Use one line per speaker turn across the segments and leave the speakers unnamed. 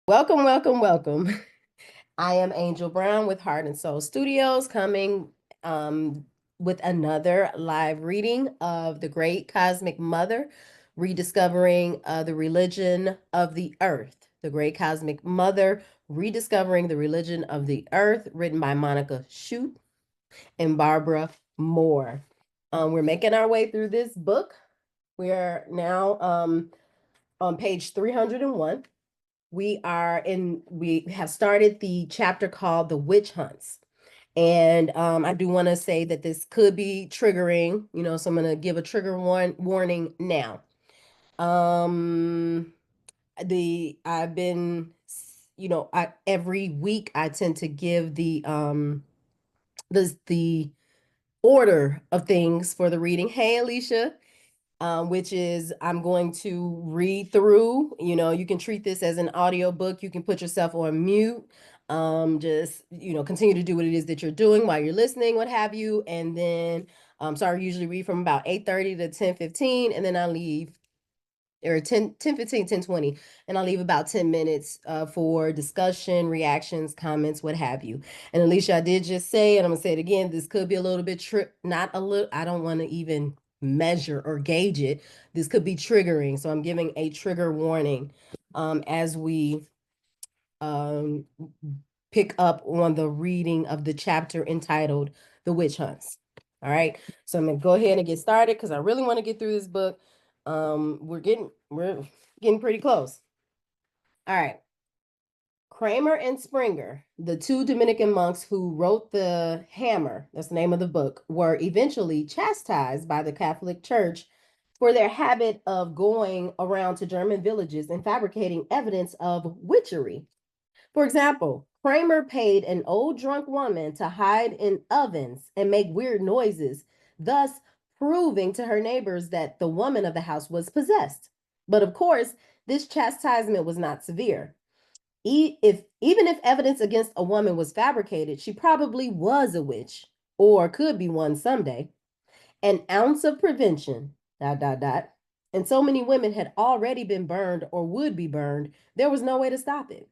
Welcome, welcome, welcome. I am Angel Brown with Heart and Soul Studios coming um, with another live reading of The Great Cosmic Mother, Rediscovering the Religion of the Earth. The Great Cosmic Mother, Rediscovering the Religion of the Earth, written by Monica Shute and Barbara Moore. We're making our way through this book. We are now on page 301. We have started the chapter called The Witch Hunts. And I do want to say that this could be triggering, so I'm going to give a trigger warning now. I've been, every week I tend to give the order of things for the reading. Hey, Alicia. Which is I'm going to read through. You can treat this as an audio book. You can put yourself on mute. Just, continue to do what it is that you're doing while you're listening, what have you. And then, so I usually read from about 8:30 to 10:15, and then I leave or 10:15, 10:20, and I'll leave about 10 minutes for discussion, reactions, comments, what have you. And Alicia, I did just say, and I'm gonna say it again, this could be a little bit not a little, I don't want to even measure or gauge it. This could be triggering. So I'm giving a trigger warning as we um pick up on the reading of the chapter entitled The Witch Hunts. All right. So I'm gonna go ahead and get started because I really want to get through this book. We're getting pretty close. All right. Kramer and Springer, the two Dominican monks who wrote The Hammer, that's the name of the book, were eventually chastised by the Catholic Church for their habit of going around to German villages and fabricating evidence of witchery. For example, Kramer paid an old drunk woman to hide in ovens and make weird noises, thus proving to her neighbors that the woman of the house was possessed. But of course, this chastisement was not severe. Even if evidence against a woman was fabricated, she probably was a witch or could be one someday. An ounce of prevention, dot, dot, dot. And so many women had already been burned or would be burned, there was no way to stop it.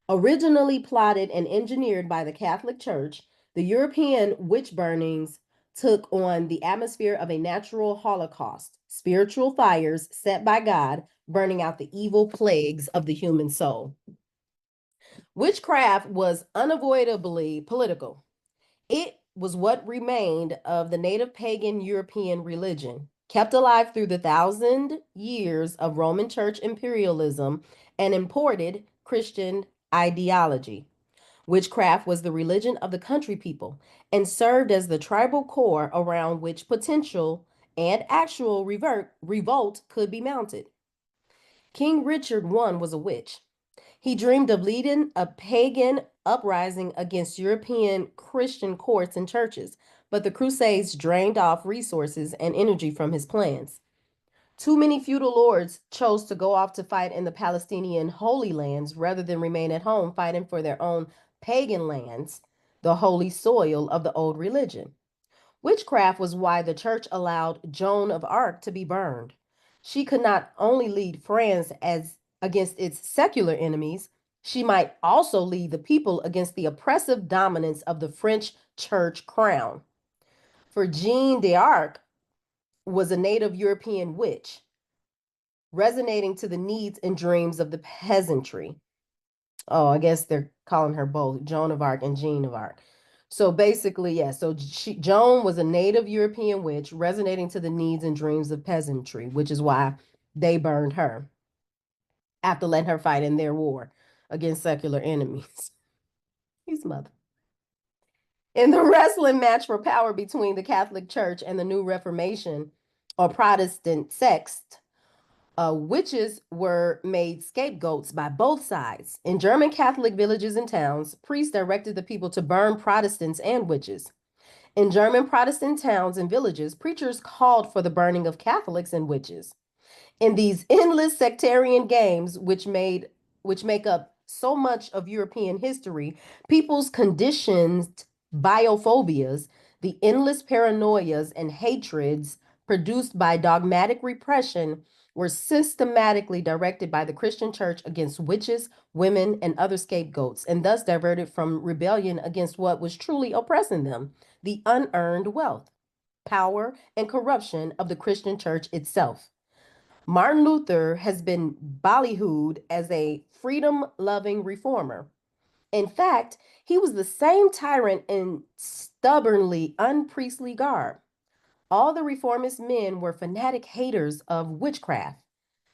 Originally plotted and engineered by the Catholic Church, the European witch burnings took on the atmosphere of a natural holocaust, spiritual fires set by God, burning out the evil plagues of the human soul. Witchcraft was unavoidably political. It was what remained of the native pagan European religion, kept alive through the 1,000 years of Roman Church imperialism and imported Christian ideology. Witchcraft was the religion of the country people and served as the tribal core around which potential and actual revolt could be mounted. King Richard I was a witch. He dreamed of leading a pagan uprising against European Christian courts and churches, but the Crusades drained off resources and energy from his plans. Too many feudal lords chose to go off to fight in the Palestinian Holy Lands rather than remain at home fighting for their own pagan lands, the holy soil of the old religion. Witchcraft was why the church allowed Joan of Arc to be burned. She could not only lead France as against its secular enemies, she might also lead the people against the oppressive dominance of the French church crown. For Jeanne d'Arc was a native European witch, resonating to the needs and dreams of the peasantry. Oh, I guess they're calling her both Joan of Arc and Jeanne of Arc. So basically, yeah, so Joan was a native European witch resonating to the needs and dreams of peasantry, which is why they burned her after letting her fight in their war against secular enemies. His mother. In the wrestling match for power between the Catholic Church and the New Reformation or Protestant sects, witches were made scapegoats by both sides. In German Catholic villages and towns, priests directed the people to burn Protestants and witches. In German Protestant towns and villages, preachers called for the burning of Catholics and witches. In these endless sectarian games, which make up so much of European history, people's conditioned biophobias, the endless paranoias and hatreds produced by dogmatic repression were systematically directed by the Christian church against witches, women, and other scapegoats, and thus diverted from rebellion against what was truly oppressing them, the unearned wealth, power, and corruption of the Christian church itself. Martin Luther has been ballyhooed as a freedom loving reformer. In fact, he was the same tyrant in stubbornly unpriestly garb. All the reformist men were fanatic haters of witchcraft,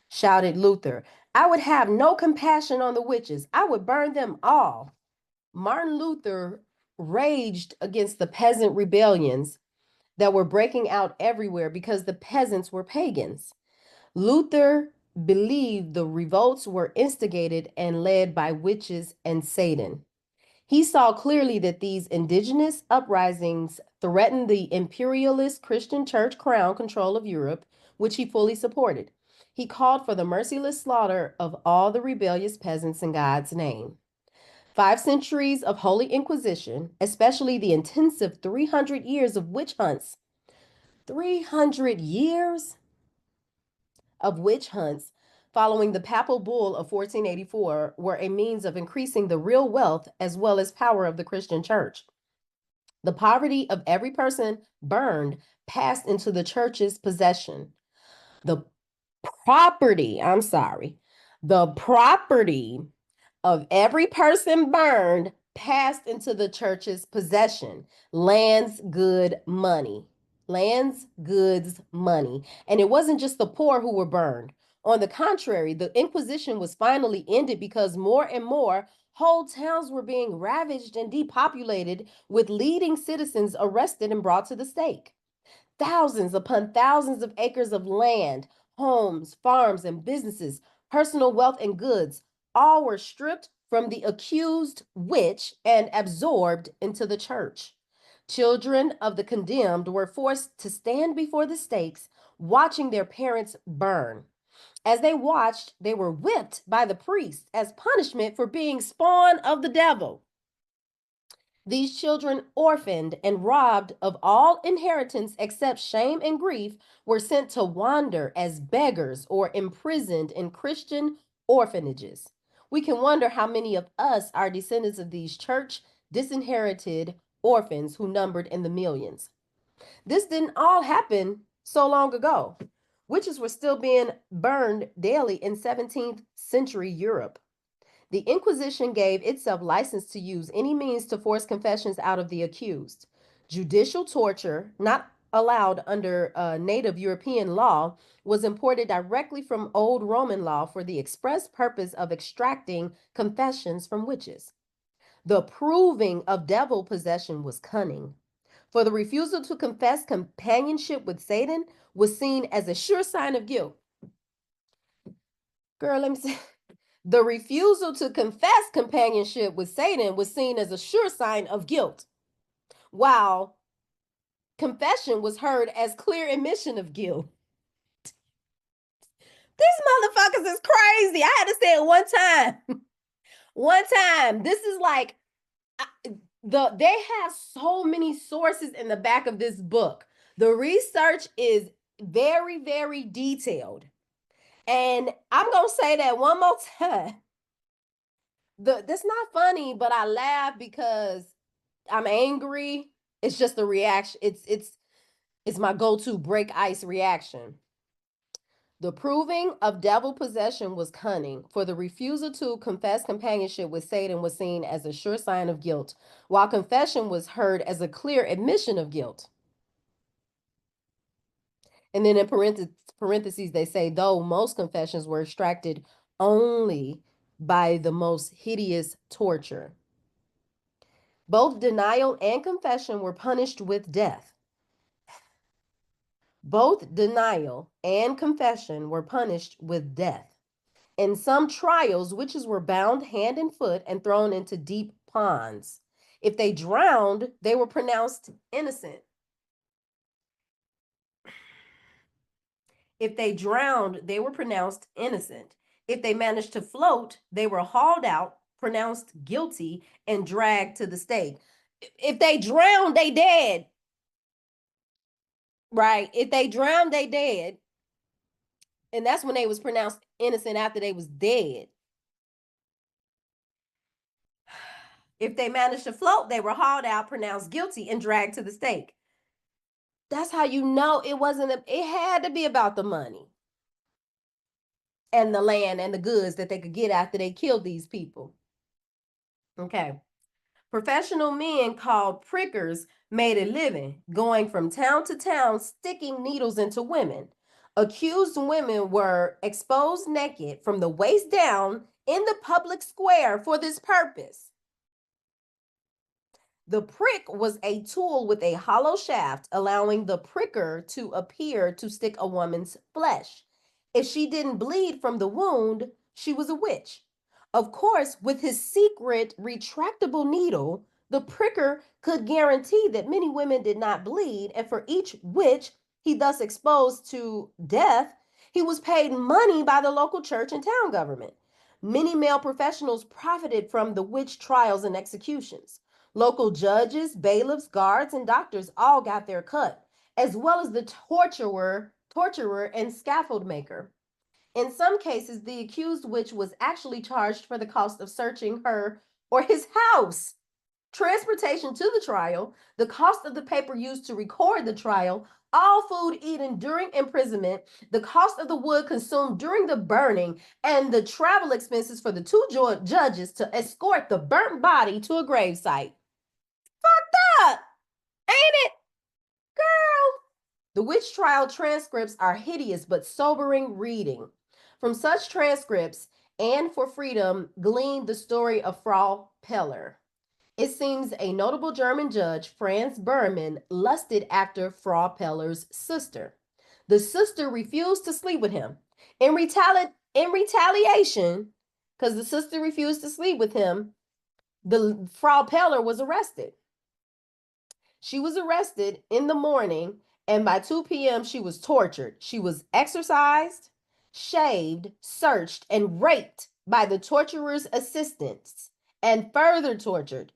shouted Luther. I would have no compassion on the witches. I would burn them all. Martin Luther raged against the peasant rebellions that were breaking out everywhere because the peasants were pagans. Luther believed the revolts were instigated and led by witches and Satan. He saw clearly that these indigenous uprisings threatened the imperialist Christian church crown control of Europe, which he fully supported. He called for the merciless slaughter of all the rebellious peasants in God's name. 5 centuries of Holy Inquisition, especially the intensive 300 years of witch hunts, 300 years of witch hunts following the papal bull of 1484, were a means of increasing the real wealth as well as power of the Christian church. The poverty of every person burned passed into the church's possession. The the property of every person burned passed into the church's possession. Lands, good, money. Lands, goods, money. And it wasn't just the poor who were burned. On the contrary, the Inquisition was finally ended because more and more whole towns were being ravaged and depopulated, with leading citizens arrested and brought to the stake. Thousands upon thousands of acres of land, homes, farms, and businesses, personal wealth and goods, all were stripped from the accused witch and absorbed into the church. Children of the condemned were forced to stand before the stakes, watching their parents burn. As they watched, they were whipped by the priests as punishment for being spawn of the devil. These children, orphaned and robbed of all inheritance except shame and grief, were sent to wander as beggars or imprisoned in Christian orphanages. We can wonder how many of us are descendants of these church disinherited orphans who numbered in the millions. This didn't all happen so long ago. Witches were still being burned daily in 17th century Europe. The Inquisition gave itself license to use any means to force confessions out of the accused. Judicial torture, not allowed under native European law, was imported directly from old Roman law for the express purpose of extracting confessions from witches. The proving of devil possession was cunning, for the refusal to confess companionship with Satan was seen as a sure sign of guilt. Girl, let me say. The refusal to confess companionship with Satan was seen as a sure sign of guilt, while confession was heard as clear admission of guilt. These motherfuckers is crazy. I had to say it one time. One time. This is like they have so many sources in the back of this book. The research is very, very detailed. And I'm going to say that one more time. That's not funny, but I laugh because I'm angry. It's just a reaction. It's my go-to break ice reaction. The proving of devil possession was cunning, for the refusal to confess companionship with Satan was seen as a sure sign of guilt, while confession was heard as a clear admission of guilt. And then in parentheses, they say, though most confessions were extracted only by the most hideous torture. Both denial and confession were punished with death. Both denial and confession were punished with death. In some trials, witches were bound hand and foot and thrown into deep ponds. If they drowned, they were pronounced innocent. If they drowned, they were pronounced innocent. If they managed to float, they were hauled out, pronounced guilty, and dragged to the stake. If they drowned, they dead. Right? If they drowned, they dead. And that's when they was pronounced innocent after they was dead. If they managed to float, they were hauled out, pronounced guilty, and dragged to the stake. That's how you know it wasn't, it had to be about the money and the land and the goods that they could get after they killed these people. Okay. Professional men called prickers made a living going from town to town sticking needles into women. Accused women were exposed naked from the waist down in the public square for this purpose. The prick was a tool with a hollow shaft, allowing the pricker to appear to stick a woman's flesh. If she didn't bleed from the wound, she was a witch. Of course, with his secret retractable needle, the pricker could guarantee that many women did not bleed, and for each witch he thus exposed to death, he was paid money by the local church and town government. Many male professionals profited from the witch trials and executions. Local judges, bailiffs, guards, and doctors all got their cut, as well as the torturer, and scaffold maker. In some cases, the accused witch was actually charged for the cost of searching her or his house, transportation to the trial, the cost of the paper used to record the trial, all food eaten during imprisonment, the cost of the wood consumed during the burning, and the travel expenses for the two judges to escort the burnt body to a gravesite. Fucked up, ain't it, girl? The witch trial transcripts are hideous but sobering reading. From such transcripts, and for freedom, gleaned the story of Frau Peller. It seems a notable German judge, Franz Berman, lusted after Frau Peller's sister. The sister refused to sleep with him. In retaliation, because the sister refused to sleep with him, the Frau Peller was arrested. She was arrested in the morning, and by 2 p.m., she was tortured. She was exorcised, shaved, searched, and raped by the torturer's assistants, and further tortured.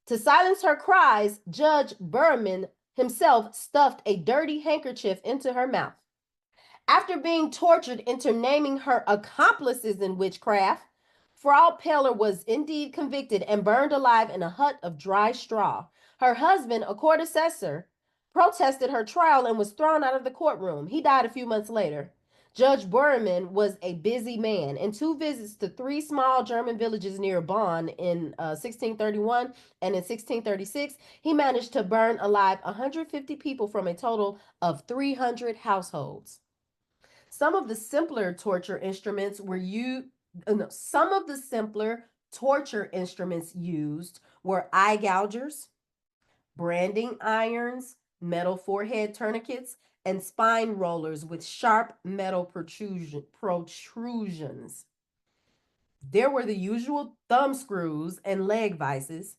To silence her cries, Judge Berman himself stuffed a dirty handkerchief into her mouth. After being tortured into naming her accomplices in witchcraft, Frau Peller was indeed convicted and burned alive in a hut of dry straw. Her husband, a court assessor, protested her trial and was thrown out of the courtroom. He died a few months later. Judge Bormann was a busy man. In 2 visits to 3 small German villages near Bonn in 1631 and in 1636, he managed to burn alive 150 people from a total of 300 households. Some of the simpler torture instruments were used. No, some of the simpler torture instruments used were eye gougers, branding irons, metal forehead tourniquets, and spine rollers with sharp metal protrusions. There were the usual thumb screws and leg vices,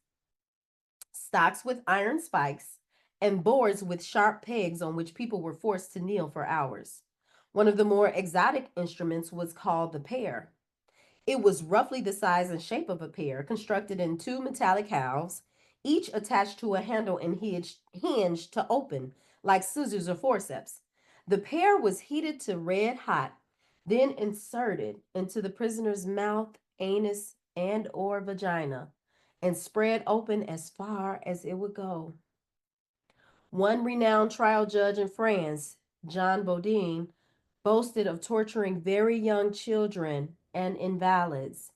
stocks with iron spikes, and boards with sharp pegs on which people were forced to kneel for hours. One of the more exotic instruments was called the pear. It was roughly the size and shape of a pear, constructed in 2 metallic halves, each attached to a handle and hinged to open, like scissors or forceps. The pear was heated to red hot, then inserted into the prisoner's mouth, anus, and or vagina, and spread open as far as it would go. One renowned trial judge in France, Jean Bodin, boasted of torturing very young children and invalids.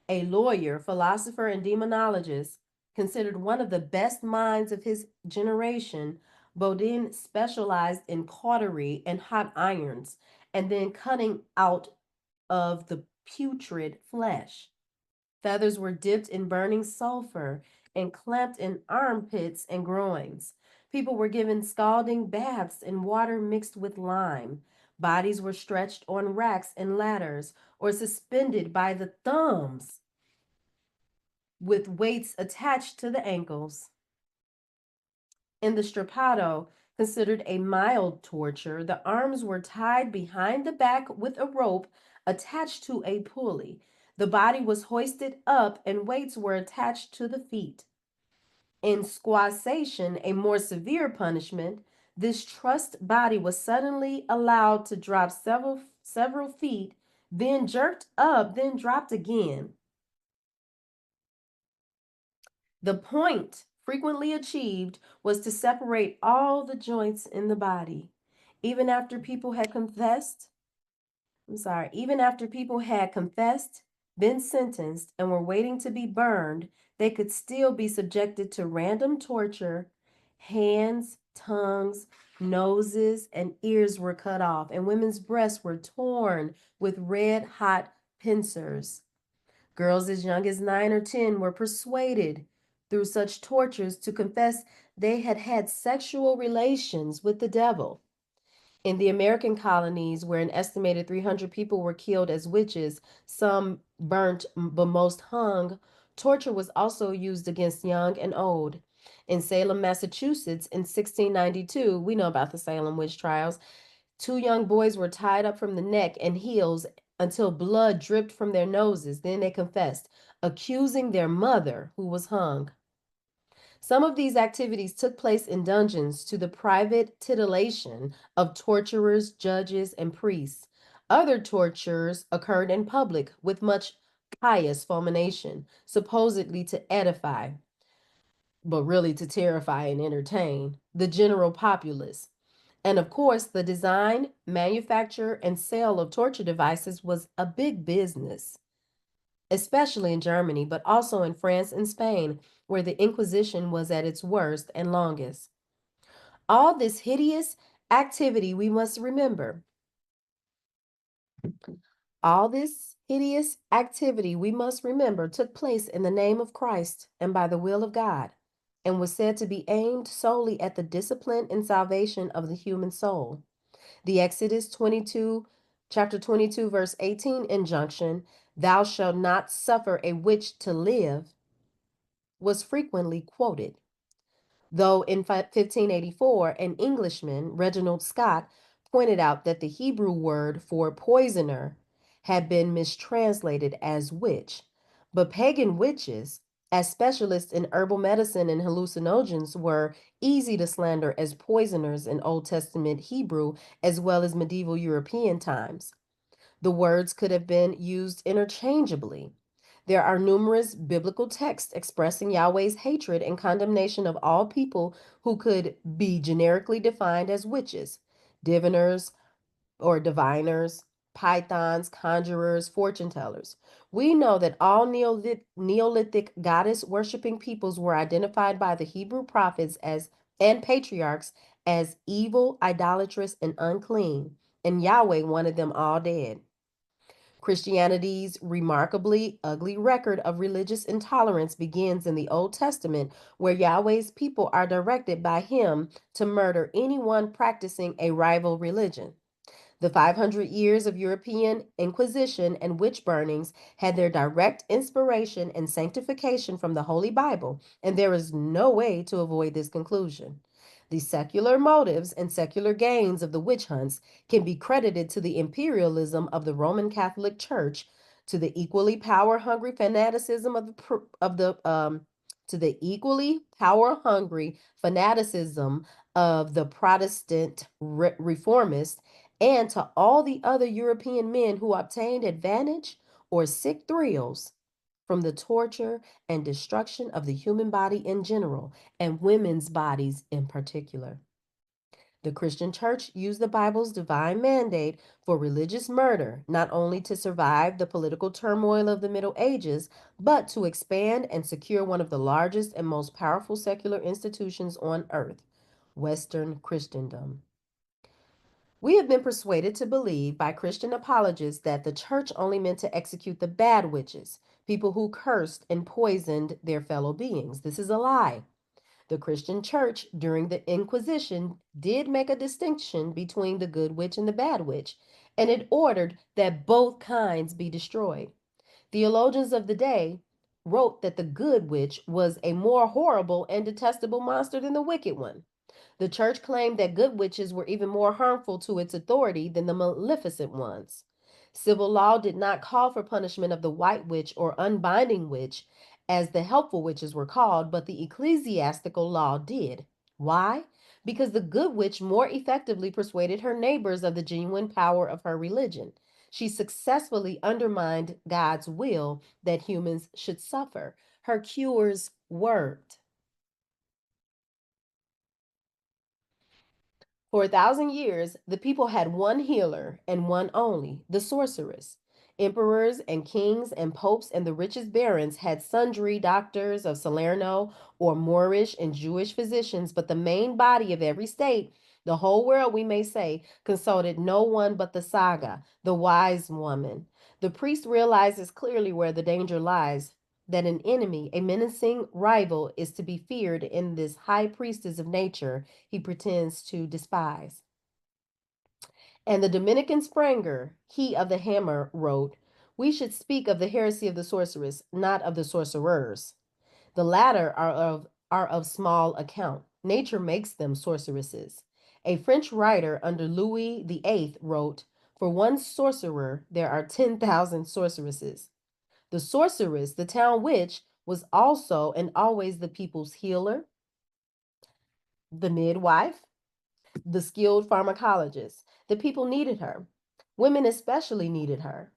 A lawyer, philosopher, and demonologist, considered one of the best minds of his generation, Bodin specialized in cautery and hot irons, and then cutting out of the putrid flesh. Feathers were dipped in burning sulfur and clamped in armpits and groins. People were given scalding baths in water mixed with lime. Bodies were stretched on racks and ladders or suspended by the thumbs with weights attached to the ankles. In the strappado, considered a mild torture, the arms were tied behind the back with a rope attached to a pulley. The body was hoisted up and weights were attached to the feet. In squassation, a more severe punishment, this trussed body was suddenly allowed to drop several several feet, then jerked up, then dropped again. The point frequently achieved was to separate all the joints in the body. Even after people had confessed, even after people had confessed, been sentenced, and were waiting to be burned, they could still be subjected to random torture. Hands, tongues, noses, and ears were cut off, and women's breasts were torn with red hot pincers. Girls as young as 9 or 10 were persuaded through such tortures to confess they had had sexual relations with the devil. In the American colonies, where an estimated 300 people were killed as witches, some burnt, but most hung, torture was also used against young and old. In Salem, Massachusetts, in 1692, we know about the Salem witch trials, 2 young boys were tied up from the neck and heels until blood dripped from their noses. Then they confessed, accusing their mother, who was hung. Some of these activities took place in dungeons to the private titillation of torturers, judges, and priests. Other tortures occurred in public with much pious fulmination, supposedly to edify, but really to terrify and entertain the general populace. And of course, the design, manufacture, and sale of torture devices was a big business, especially in Germany, but also in France and Spain, where the Inquisition was at its worst and longest. All this hideous activity, we must remember, all this hideous activity, we must remember, took place in the name of Christ and by the will of God, and was said to be aimed solely at the discipline and salvation of the human soul. The Exodus 22, chapter 22, verse 18 injunction, thou shalt not suffer a witch to live, was frequently quoted. Though in 1584, an Englishman, Reginald Scott, pointed out that the Hebrew word for poisoner had been mistranslated as witch. But pagan witches, as specialists in herbal medicine and hallucinogens, were easy to slander as poisoners in Old Testament Hebrew as well as medieval European times. The words could have been used interchangeably. There are numerous biblical texts expressing Yahweh's hatred and condemnation of all people who could be generically defined as witches, diviners or diviners, pythons, conjurers, fortune tellers. We know that all Neolithic goddess worshiping peoples were identified by the Hebrew prophets as and patriarchs as evil, idolatrous, and unclean, and Yahweh wanted them all dead. Christianity's remarkably ugly record of religious intolerance begins in the Old Testament, where Yahweh's people are directed by Him to murder anyone practicing a rival religion. The 500 years of European Inquisition and witch burnings had their direct inspiration and sanctification from the Holy Bible, and there is no way to avoid this conclusion. The secular motives and secular gains of the witch hunts can be credited to the imperialism of the Roman Catholic Church, to the equally power-hungry fanaticism of the to the equally power-hungry fanaticism of the Protestant reformists, and to all the other European men who obtained advantage or sick thrills from the torture and destruction of the human body in general, and women's bodies in particular. The Christian church used the Bible's divine mandate for religious murder not only to survive the political turmoil of the Middle Ages, but to expand and secure one of the largest and most powerful secular institutions on earth, Western Christendom. We have been persuaded to believe by Christian apologists that the church only meant to execute the bad witches, people who cursed and poisoned their fellow beings. This is a lie. The Christian church during the Inquisition did make a distinction between the good witch and the bad witch, and it ordered that both kinds be destroyed. Theologians of the day wrote that the good witch was a more horrible and detestable monster than the wicked one. The church claimed that good witches were even more harmful to its authority than the maleficent ones. Civil law did not call for punishment of the white witch or unbinding witch, as the helpful witches were called, but the ecclesiastical law did. Why? because the good witch more effectively persuaded her neighbors of the genuine power of her religion. She successfully undermined God's will that humans should suffer. Her cures worked. For 1,000 years, the people had one healer and one only, the sorceress. Emperors and kings and popes and the richest barons had sundry doctors of Salerno or Moorish and Jewish physicians, but the main body of every state, the whole world, we may say, consulted no one but the saga, the wise woman. The priest realizes clearly where the danger lies, that an enemy, a menacing rival, is to be feared in this high priestess of nature he pretends to despise. And the Dominican Spranger, he of the hammer, wrote, "We should speak of the heresy of the sorceress, not of the sorcerers. The latter are of small account. Nature makes them sorceresses." A French writer under Louis VIII wrote, "For one sorcerer, there are 10,000 sorceresses." The sorceress, the town witch, was also and always the people's healer, the midwife, the skilled pharmacologist. The people needed her. Women especially needed her.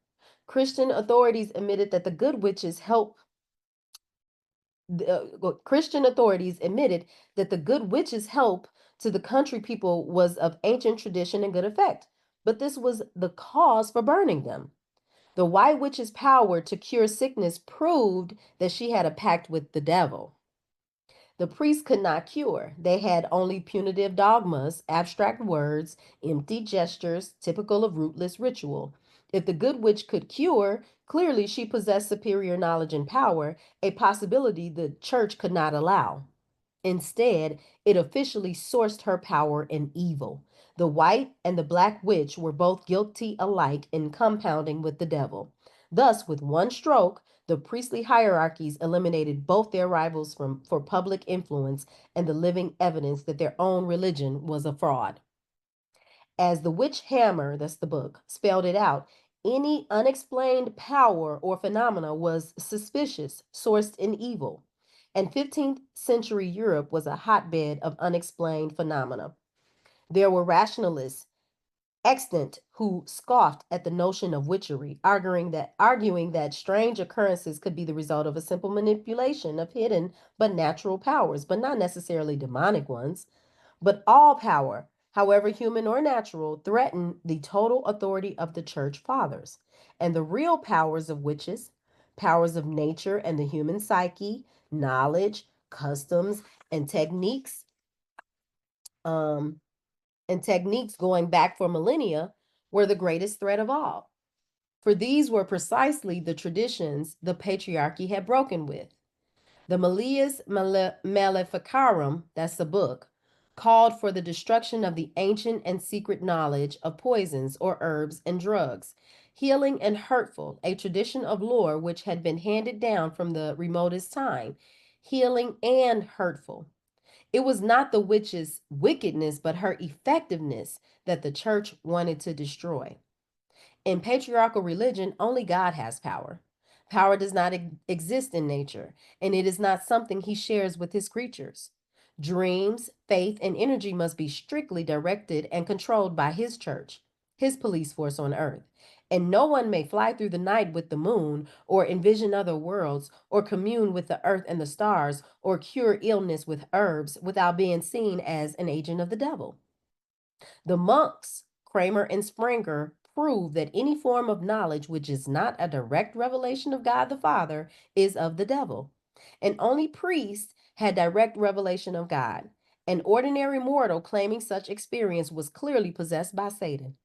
Christian authorities admitted that the good witches help. Christian authorities admitted that the good witches' help to the country people was of ancient tradition and good effect, but this was the cause for burning them. The white witch's power to cure sickness proved that she had a pact with the devil. The priests could not cure. They had only punitive dogmas, abstract words, empty gestures, typical of rootless ritual. If the good witch could cure, clearly she possessed superior knowledge and power, a possibility the church could not allow. Instead, it officially sourced her power in evil. The white and the black witch were both guilty alike in compounding with the devil. Thus, with one stroke, the priestly hierarchies eliminated both their rivals for public influence and the living evidence that their own religion was a fraud. As the witch hammer, that's the book, spelled it out, any unexplained power or phenomena was suspicious, sourced in evil. And 15th century Europe was a hotbed of unexplained phenomena. There were rationalists extant who scoffed at the notion of witchery, arguing that strange occurrences could be the result of a simple manipulation of hidden but natural powers, but not necessarily demonic ones. But all power, however human or natural, threatened the total authority of the church fathers. And the real powers of witches, powers of nature and the human psyche, knowledge, customs, and um, techniques going back for millennia, were the greatest threat of all. For these were precisely the traditions the patriarchy had broken with. The Maleficarum, that's the book, called for the destruction of the ancient and secret knowledge of poisons or herbs and drugs, healing and hurtful, a tradition of lore which had been handed down from the remotest time, healing and hurtful. It was not the witch's wickedness, but her effectiveness that the church wanted to destroy. In patriarchal religion, only God has power. Power does not exist in nature, and it is not something he shares with his creatures. Dreams, faith, and energy must be strictly directed and controlled by his church, his police force on earth. And no one may fly through the night with the moon, or envision other worlds, or commune with the earth and the stars, or cure illness with herbs without being seen as an agent of the devil. The monks, Kramer and Springer, prove that any form of knowledge which is not a direct revelation of God the Father is of the devil. And only priests had direct revelation of God. An ordinary mortal claiming such experience was clearly possessed by Satan.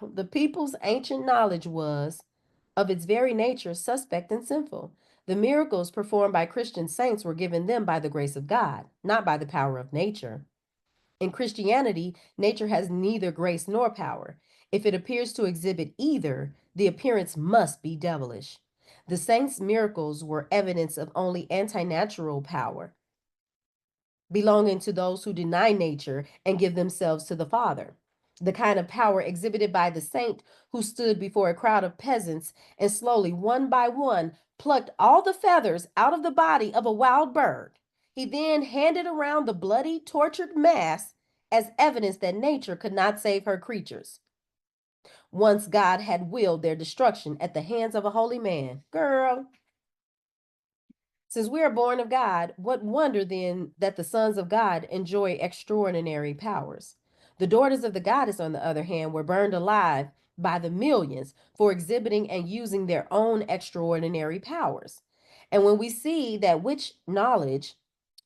The people's ancient knowledge was, of its very nature, suspect and sinful. The miracles performed by Christian saints were given them by the grace of God, not by the power of nature. In Christianity, nature has neither grace nor power. If it appears to exhibit either, the appearance must be devilish. The saints' miracles were evidence of only anti-natural power, belonging to those who deny nature and give themselves to the Father. The kind of power exhibited by the saint who stood before a crowd of peasants and slowly, one by one, plucked all the feathers out of the body of a wild bird. He then handed around the bloody, tortured mass as evidence that nature could not save her creatures once God had willed their destruction at the hands of a holy man. Girl, since we are born of God, what wonder then that the sons of God enjoy extraordinary powers? The daughters of the goddess, on the other hand, were burned alive by the millions for exhibiting and using their own extraordinary powers. And when we see that witch knowledge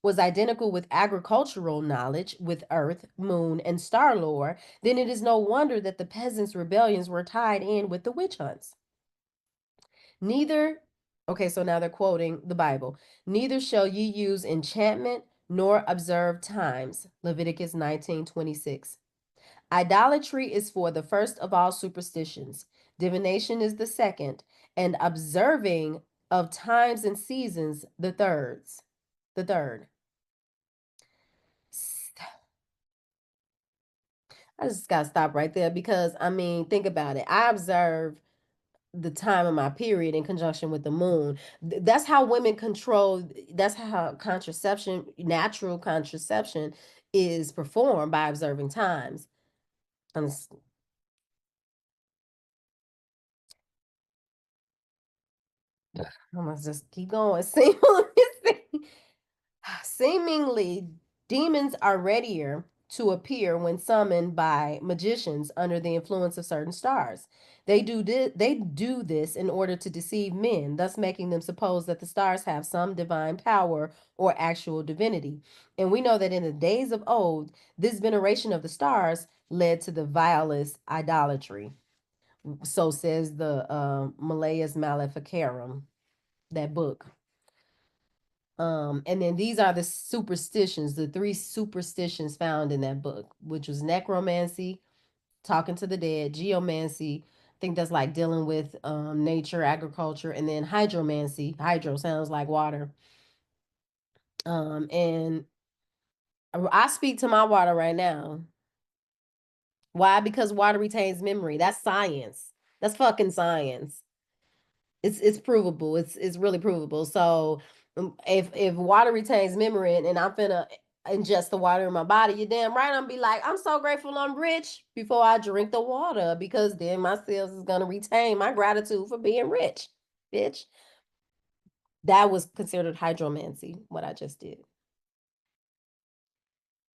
was identical with agricultural knowledge with earth, moon, and star lore, then it is no wonder that the peasants' rebellions were tied in with the witch hunts. Neither, okay, so now they're quoting the Bible. Neither shall ye use enchantment nor observe times. Leviticus 19:26. Idolatry is for the first of all superstitions. Divination is the second, and observing of times and seasons the thirds. The third. I just gotta stop right there because I mean, think about it. I observe the time of my period in conjunction with the moon. That's how women control, that's how contraception, natural contraception is performed by observing times. I'm, I'm gonna just keep going. Seemingly, demons are readier to appear when summoned by magicians under the influence of certain stars. They do this in order to deceive men, thus making them suppose that the stars have some divine power or actual divinity. And we know that in the days of old, this veneration of the stars led to the vilest idolatry. So says the Malleus Maleficarum, that book. And then these are the superstitions, the three superstitions found in that book, which was necromancy, talking to the dead, geomancy, I think that's like dealing with nature, agriculture, and then hydromancy. Hydro sounds like water. And I speak to my water right now. Why? Because water retains memory. That's science. That's fucking science. It's provable. It's really provable. So if water retains memory and I'm finna ingest the water in my body, you're damn right. I'm be like, I'm so grateful I'm rich before I drink the water because then my cells is gonna retain my gratitude for being rich, bitch. That was considered hydromancy, what I just did.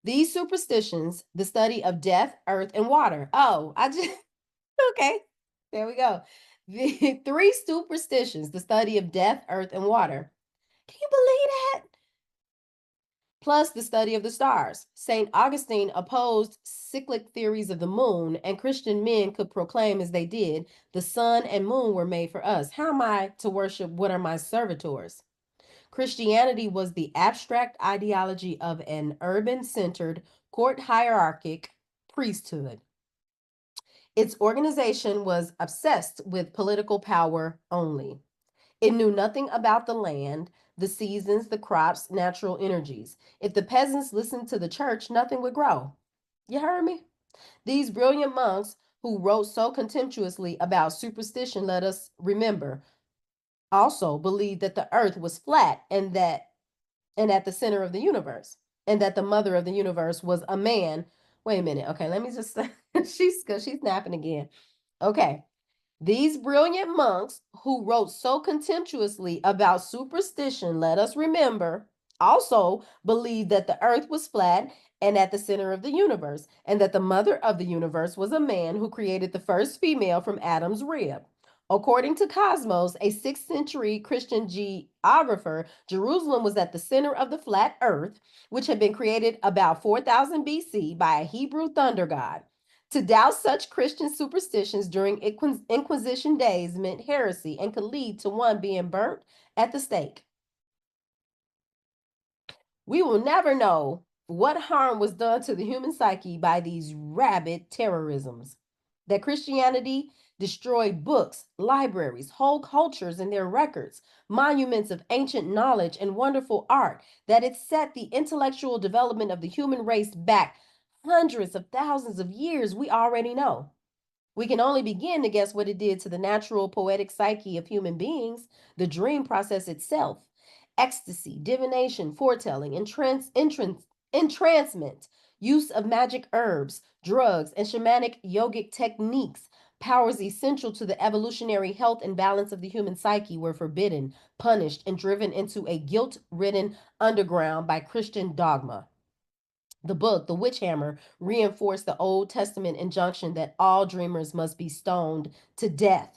These superstitions, the study of death, earth, and water. Oh, I just okay. There we go. The three superstitions, the study of death, earth, and water. Can you believe that? Plus the study of the stars. St. Augustine opposed cyclic theories of the moon, and Christian men could proclaim as they did, the sun and moon were made for us. How am I to worship what are my servitors? Christianity was the abstract ideology of an urban centered, court hierarchic priesthood. Its organization was obsessed with political power only. It knew nothing about the land, the seasons, the crops, natural energies. If the peasants listened to the church, nothing would grow. You heard me? These brilliant monks who wrote so contemptuously about superstition, let us remember, also believed that the earth was flat and at the center of the universe, and that the mother of the universe was a man. Wait a minute. Okay, let me just she's snapping again. Okay. These brilliant monks who wrote so contemptuously about superstition, let us remember, also believed that the earth was flat and at the center of the universe, and that the mother of the universe was a man who created the first female from Adam's rib. According to Cosmos, a 6th century Christian geographer, Jerusalem was at the center of the flat earth, which had been created about 4000 BC by a Hebrew thunder god. To doubt such Christian superstitions during Inquisition days meant heresy and could lead to one being burnt at the stake. We will never know what harm was done to the human psyche by these rabid terrorisms. That Christianity destroyed books, libraries, whole cultures and their records, monuments of ancient knowledge and wonderful art, that it set the intellectual development of the human race back hundreds of thousands of years, we already know. We can only begin to guess what it did to the natural poetic psyche of human beings, the dream process itself. ecstasy, divination, foretelling, entrancement, use of magic herbs, drugs, and shamanic yogic techniques, powers essential to the evolutionary health and balance of the human psyche, were forbidden, punished, and driven into a guilt ridden underground by Christian dogma. The book, The Witch Hammer, reinforced the Old Testament injunction that all dreamers must be stoned to death.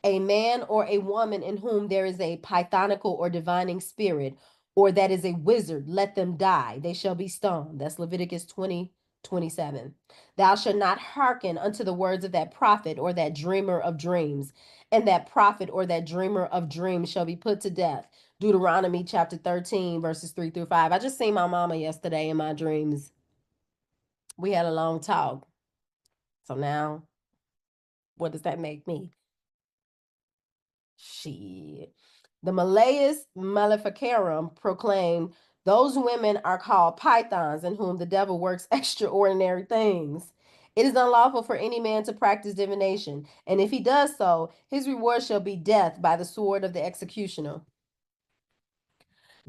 A man or a woman in whom there is a pythonical or divining spirit, or that is a wizard, let them die. They shall be stoned. That's Leviticus 20:27. Thou shalt not hearken unto the words of that prophet or that dreamer of dreams, and that prophet or that dreamer of dreams shall be put to death. Deuteronomy chapter 13, verses 3 through 5. I just seen my mama yesterday in my dreams. We had a long talk. So now, what does that make me? Shit. The Malleus Maleficarum proclaimed those women are called pythons in whom the devil works extraordinary things. It is unlawful for any man to practice divination, and if he does so, his reward shall be death by the sword of the executioner.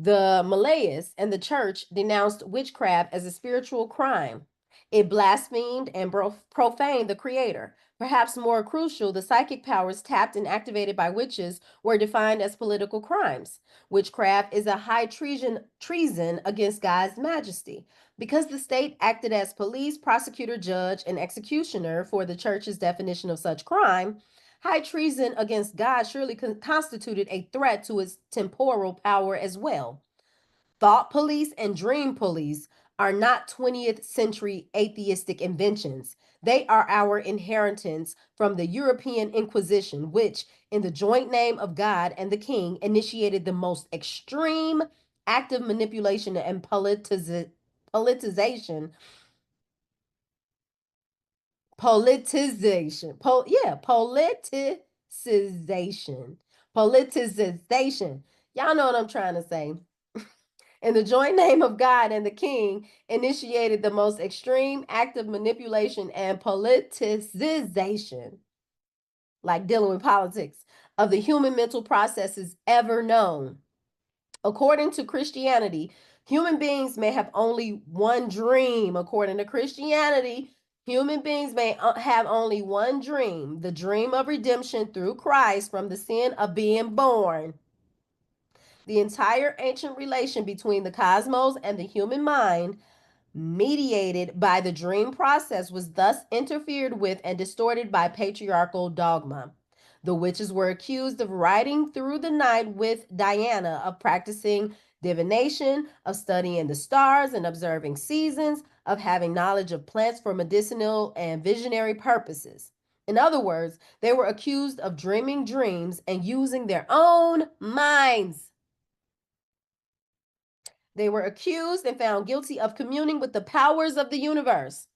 The Malayists and the church denounced witchcraft as a spiritual crime. It blasphemed and profaned the Creator. Perhaps more crucial, the psychic powers tapped and activated by witches were defined as political crimes. Witchcraft is a high treason against God's majesty. Because the state acted as police, prosecutor, judge, and executioner for the church's definition of such crime, high treason against God surely constituted a threat to its temporal power as well. Thought police and dream police are not 20th century atheistic inventions. They are our inheritance from the European Inquisition, which, in the joint name of God and the King, initiated the most extreme active manipulation and politicization politicization. Y'all know what I'm trying to say. In the joint name of God and the King, initiated the most extreme active manipulation and politicization, like dealing with politics, of the human mental processes ever known. According to Christianity, human beings may have only one dream. According to Christianity, human beings may have only one dream, the dream of redemption through Christ from the sin of being born. The entire ancient relation between the cosmos and the human mind, mediated by the dream process, was thus interfered with and distorted by patriarchal dogma. The witches were accused of riding through the night with Diana, of practicing divination, of studying the stars and observing seasons, of having knowledge of plants for medicinal and visionary purposes. In other words, they were accused of dreaming dreams and using their own minds. They were accused and found guilty of communing with the powers of the universe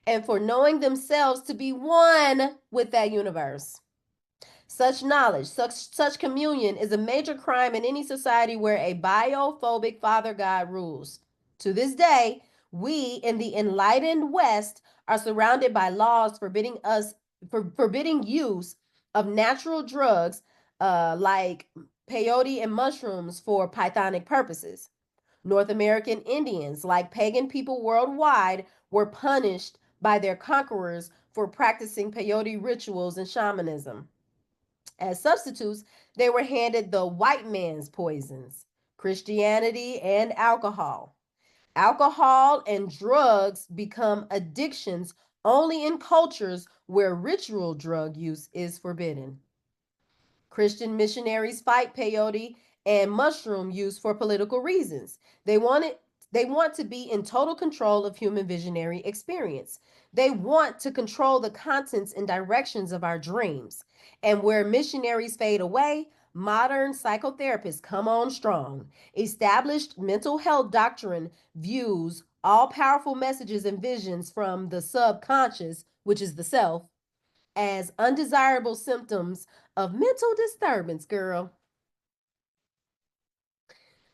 and for knowing themselves to be one with that universe. Such knowledge, such communion is a major crime in any society where a biophobic father god rules. To this day, we in the enlightened West are surrounded by laws forbidding use of natural drugs like peyote and mushrooms for pythonic purposes. North American Indians, like pagan people worldwide, were punished by their conquerors for practicing peyote rituals and shamanism. As substitutes, they were handed the white man's poisons, Christianity and alcohol. Alcohol and drugs become addictions only in cultures where ritual drug use is forbidden. Christian missionaries fight peyote and mushroom use for political reasons. They want to be in total control of human visionary experience. They want to control the contents and directions of our dreams. And where missionaries fade away, modern psychotherapists come on strong. Established mental health doctrine views all powerful messages and visions from the subconscious, which is the self, as undesirable symptoms of mental disturbance, girl.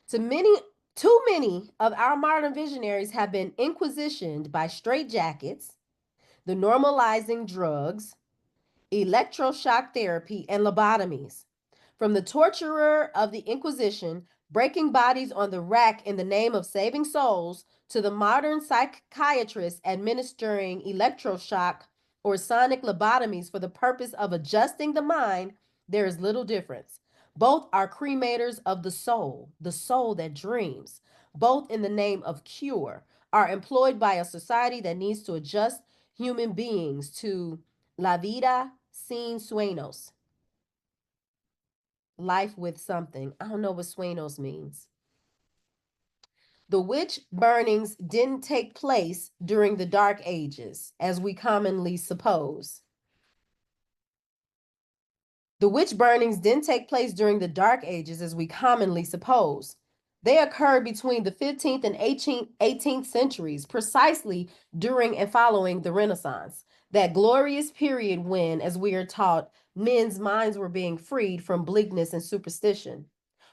To many, too many of our modern visionaries have been inquisitioned by straitjackets, the normalizing drugs, electroshock therapy, and lobotomies. From the torturer of the Inquisition, breaking bodies on the rack in the name of saving souls, to the modern psychiatrist administering electroshock or sonic lobotomies for the purpose of adjusting the mind, there is little difference. Both are cremators of the soul that dreams. Both, in the name of cure, are employed by a society that needs to adjust human beings to la vida sin sueños, life with something. I don't know what sueños means. The witch burnings didn't take place during the Dark Ages, as we commonly suppose. The witch burnings didn't take place during the Dark Ages, as we commonly suppose. They occurred between the 15th and 18th centuries, precisely during and following the Renaissance, that glorious period when, as we are taught, men's minds were being freed from bleakness and superstition.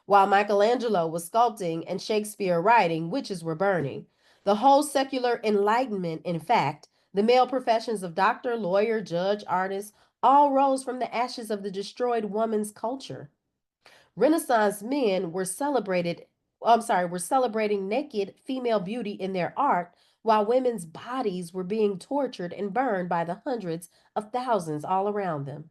While Michelangelo was sculpting and Shakespeare writing, witches were burning. The whole secular enlightenment, in fact, the male professions of doctor, lawyer, judge, artist, all rose from the ashes of the destroyed woman's culture. Renaissance men were celebrating naked female beauty in their art, while women's bodies were being tortured and burned by the hundreds of thousands all around them.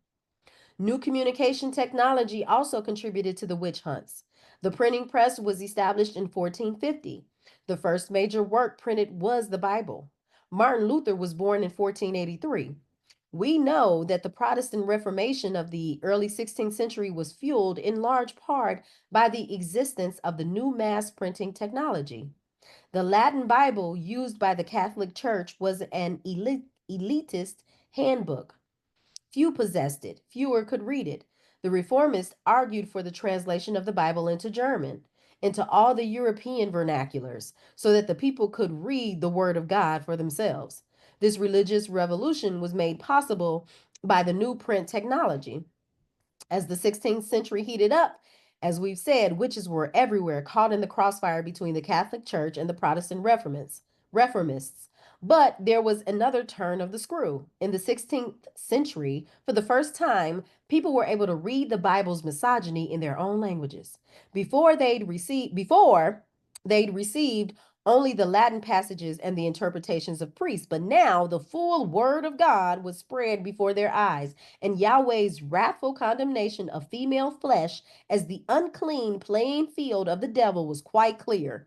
New communication technology also contributed to the witch hunts. The printing press was established in 1450. The first major work printed was the Bible. Martin Luther was born in 1483. We know that the Protestant Reformation of the early 16th century was fueled in large part by the existence of the new mass printing technology. The Latin Bible used by the Catholic Church was an elitist handbook. Few possessed it, fewer could read it. The Reformists argued for the translation of the Bible into German, into all the European vernaculars, so that the people could read the Word of God for themselves. This religious revolution was made possible by the new print technology. As the 16th century heated up, as we've said, witches were everywhere, caught in the crossfire between the Catholic Church and the Protestant Reformists. But there was another turn of the screw. In the 16th century, for the first time, people were able to read the Bible's misogyny in their own languages. Before they'd received only the Latin passages and the interpretations of priests, but now the full word of God was spread before their eyes, and Yahweh's wrathful condemnation of female flesh as the unclean playing field of the devil was quite clear.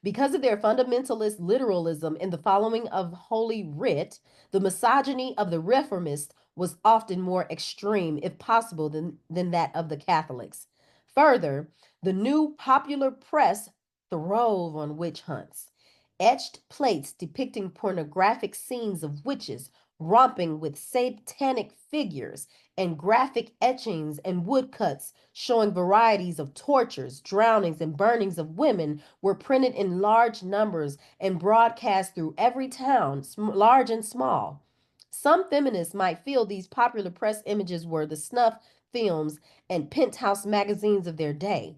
Because of their fundamentalist literalism in the following of Holy Writ, the misogyny of the Reformists was often more extreme, if possible, than that of the Catholics. Further, the new popular press throve on witch hunts. Etched plates depicting pornographic scenes of witches romping with satanic figures, and graphic etchings and woodcuts showing varieties of tortures, drownings, and burnings of women were printed in large numbers and broadcast through every town, large and small. Some feminists might feel these popular press images were the snuff films and penthouse magazines of their day.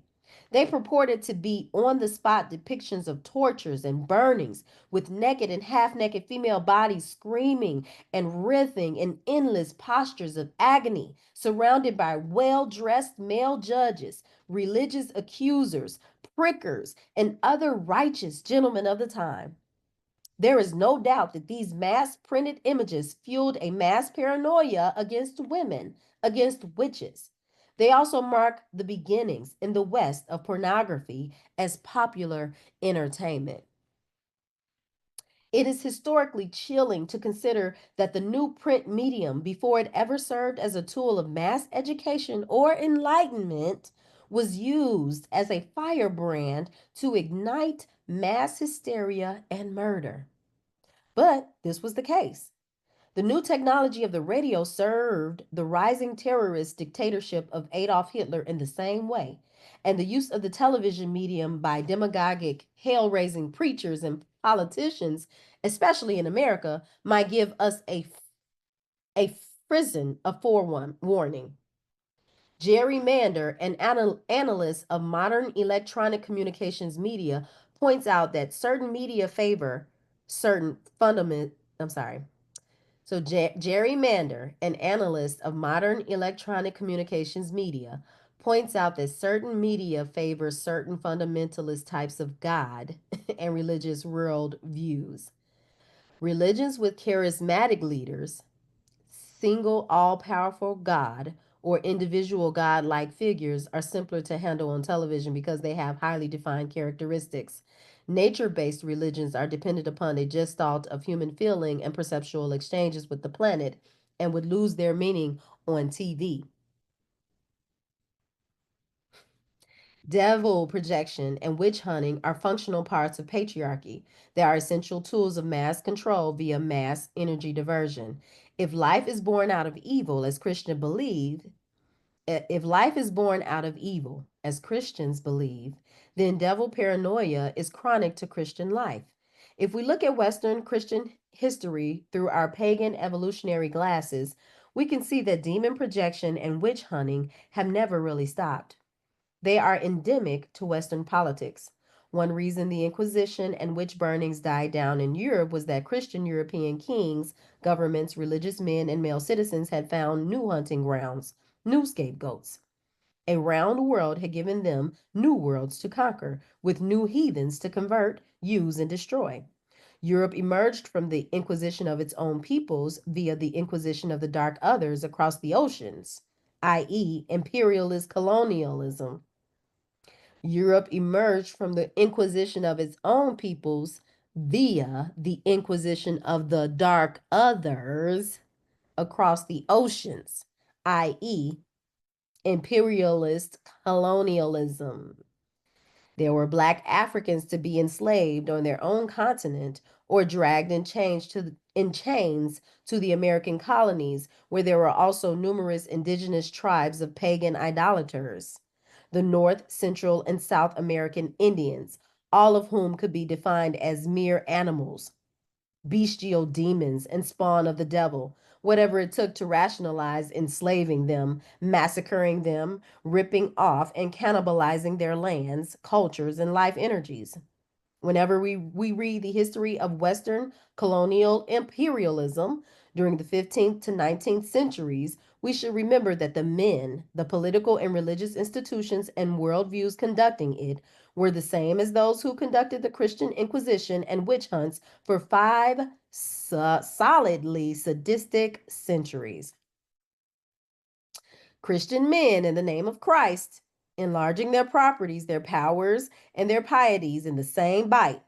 They purported to be on the spot depictions of tortures and burnings, with naked and half naked female bodies screaming and writhing in endless postures of agony, surrounded by well dressed male judges, religious accusers, prickers, and other righteous gentlemen of the time. There is no doubt that these mass printed images fueled a mass paranoia against women, against witches. They also mark the beginnings in the West of pornography as popular entertainment. It is historically chilling to consider that the new print medium, before it ever served as a tool of mass education or enlightenment, was used as a firebrand to ignite mass hysteria and murder. But this was the case. The new technology of the radio served the rising terrorist dictatorship of Adolf Hitler in the same way, and the use of the television medium by demagogic, hell raising preachers and politicians, especially in America, might give us a frisson of forewarning. Jerry Mander, an analyst of modern electronic communications media, points out that certain media favor certain fundament. I'm sorry. So Jerry Mander, an analyst of modern electronic communications media, points out that certain media favor certain fundamentalist types of God and religious world views. Religions with charismatic leaders, single all powerful God, or individual God like figures are simpler to handle on television because they have highly defined characteristics. Nature based religions are dependent upon a gestalt of human feeling and perceptual exchanges with the planet and would lose their meaning on TV. Devil projection and witch hunting are functional parts of patriarchy. They are essential tools of mass control via mass energy diversion. If life is born out of evil, as Christians believe, if life is born out of evil, as Christians believe, then devil paranoia is chronic to Christian life. If we look at Western Christian history through our pagan evolutionary glasses, we can see that demon projection and witch hunting have never really stopped. They are endemic to Western politics. One reason the Inquisition and witch burnings died down in Europe was that Christian European kings, governments, religious men, and male citizens had found new hunting grounds, new scapegoats. A round world had given them new worlds to conquer, with new heathens to convert, use, and destroy. Europe emerged from the Inquisition of its own peoples via the Inquisition of the Dark Others across the oceans, i.e., imperialist colonialism. Europe emerged from the Inquisition of its own peoples via the Inquisition of the Dark Others across the oceans, i.e., imperialist colonialism. There were black Africans to be enslaved on their own continent or dragged in chains to the American colonies, where there were also numerous indigenous tribes of pagan idolaters, the North, Central, and South American Indians, all of whom could be defined as mere animals, bestial demons, and spawn of the devil, whatever it took to rationalize enslaving them, massacring them, ripping off and cannibalizing their lands, cultures, and life energies. Whenever we read the history of Western colonial imperialism during the 15th to 19th centuries, we should remember that the men, the political and religious institutions and worldviews conducting it were the same as those who conducted the Christian Inquisition and witch hunts for five solidly sadistic centuries. Christian men, in the name of Christ, enlarging their properties, their powers, and their pieties in the same bite.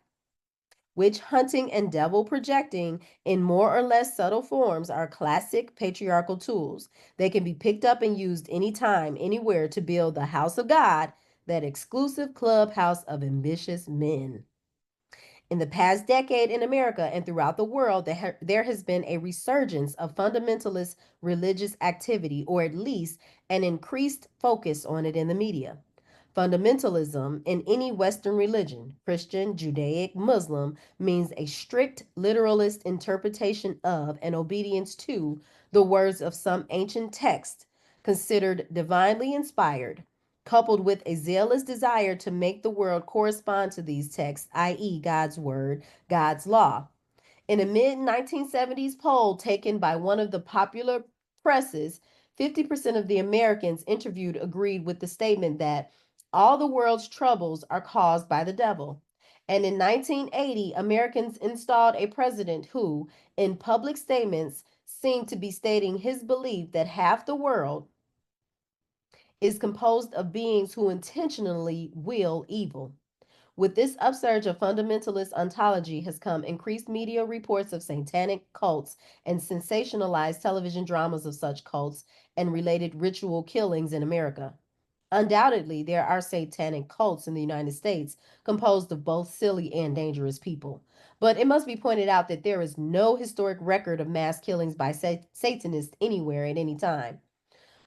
Witch hunting and devil projecting in more or less subtle forms are classic patriarchal tools. They can be picked up and used anytime, anywhere to build the house of God, that exclusive clubhouse of ambitious men. In the past decade in America and throughout the world, there has been a resurgence of fundamentalist religious activity, or at least an increased focus on it in the media. Fundamentalism in any Western religion, Christian, Judaic, Muslim, means a strict literalist interpretation of and obedience to the words of some ancient text considered divinely inspired, coupled with a zealous desire to make the world correspond to these texts, i.e., God's word, God's law. In a mid 1970s poll taken by one of the popular presses, 50% of the Americans interviewed agreed with the statement that all the world's troubles are caused by the devil. And in 1980, Americans installed a president who, in public statements, seemed to be stating his belief that half the world is composed of beings who intentionally will evil. With this upsurge of fundamentalist ontology has come increased media reports of satanic cults and sensationalized television dramas of such cults and related ritual killings in America. Undoubtedly, there are satanic cults in the United States composed of both silly and dangerous people. But it must be pointed out that there is no historic record of mass killings by Satanists anywhere at any time.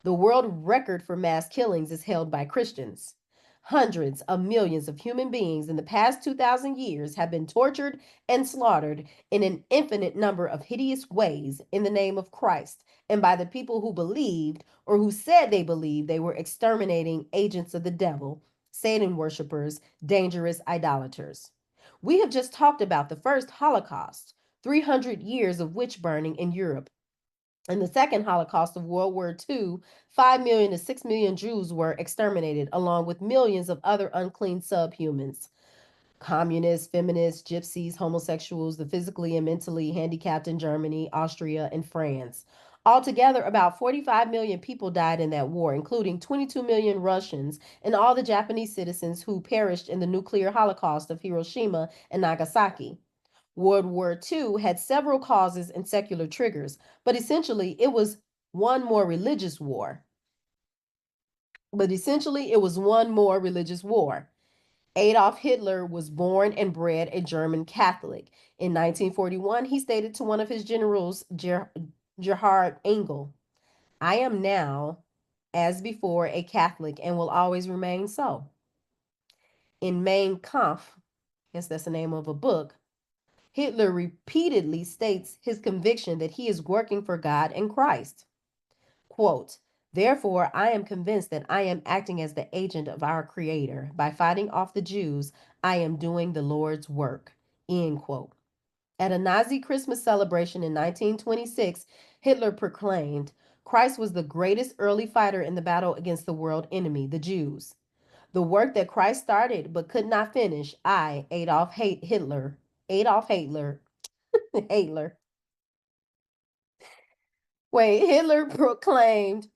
The world record for mass killings is held by Christians. Hundreds of millions of human beings in the past 2,000 years have been tortured and slaughtered in an infinite number of hideous ways in the name of Christ and by the people who believed or who said they believed they were exterminating agents of the devil, Satan worshippers, dangerous idolaters. We have just talked about the first Holocaust, 300 years of witch burning in Europe. In the second Holocaust of World War II, 5 million to 6 million Jews were exterminated, along with millions of other unclean subhumans. Communists, feminists, gypsies, homosexuals, the physically and mentally handicapped in Germany, Austria, and France. Altogether, about 45 million people died in that war, including 22 million Russians and all the Japanese citizens who perished in the nuclear holocaust of Hiroshima and Nagasaki. World War II had several causes and secular triggers, but essentially it was one more religious war. Adolf Hitler was born and bred a German Catholic. In 1941, he stated to one of his generals, Gerhard Engel, I am now, as before, a Catholic and will always remain so. In Mein Kampf, yes, that's the name of a book, Hitler repeatedly states his conviction that he is working for God and Christ. Quote, therefore, I am convinced that I am acting as the agent of our Creator. By fighting off the Jews, I am doing the Lord's work. End quote. At a Nazi Christmas celebration in 1926, Hitler proclaimed, Christ was the greatest early fighter in the battle against the world enemy, the Jews. The work that Christ started but could not finish, Hitler, Hitler proclaimed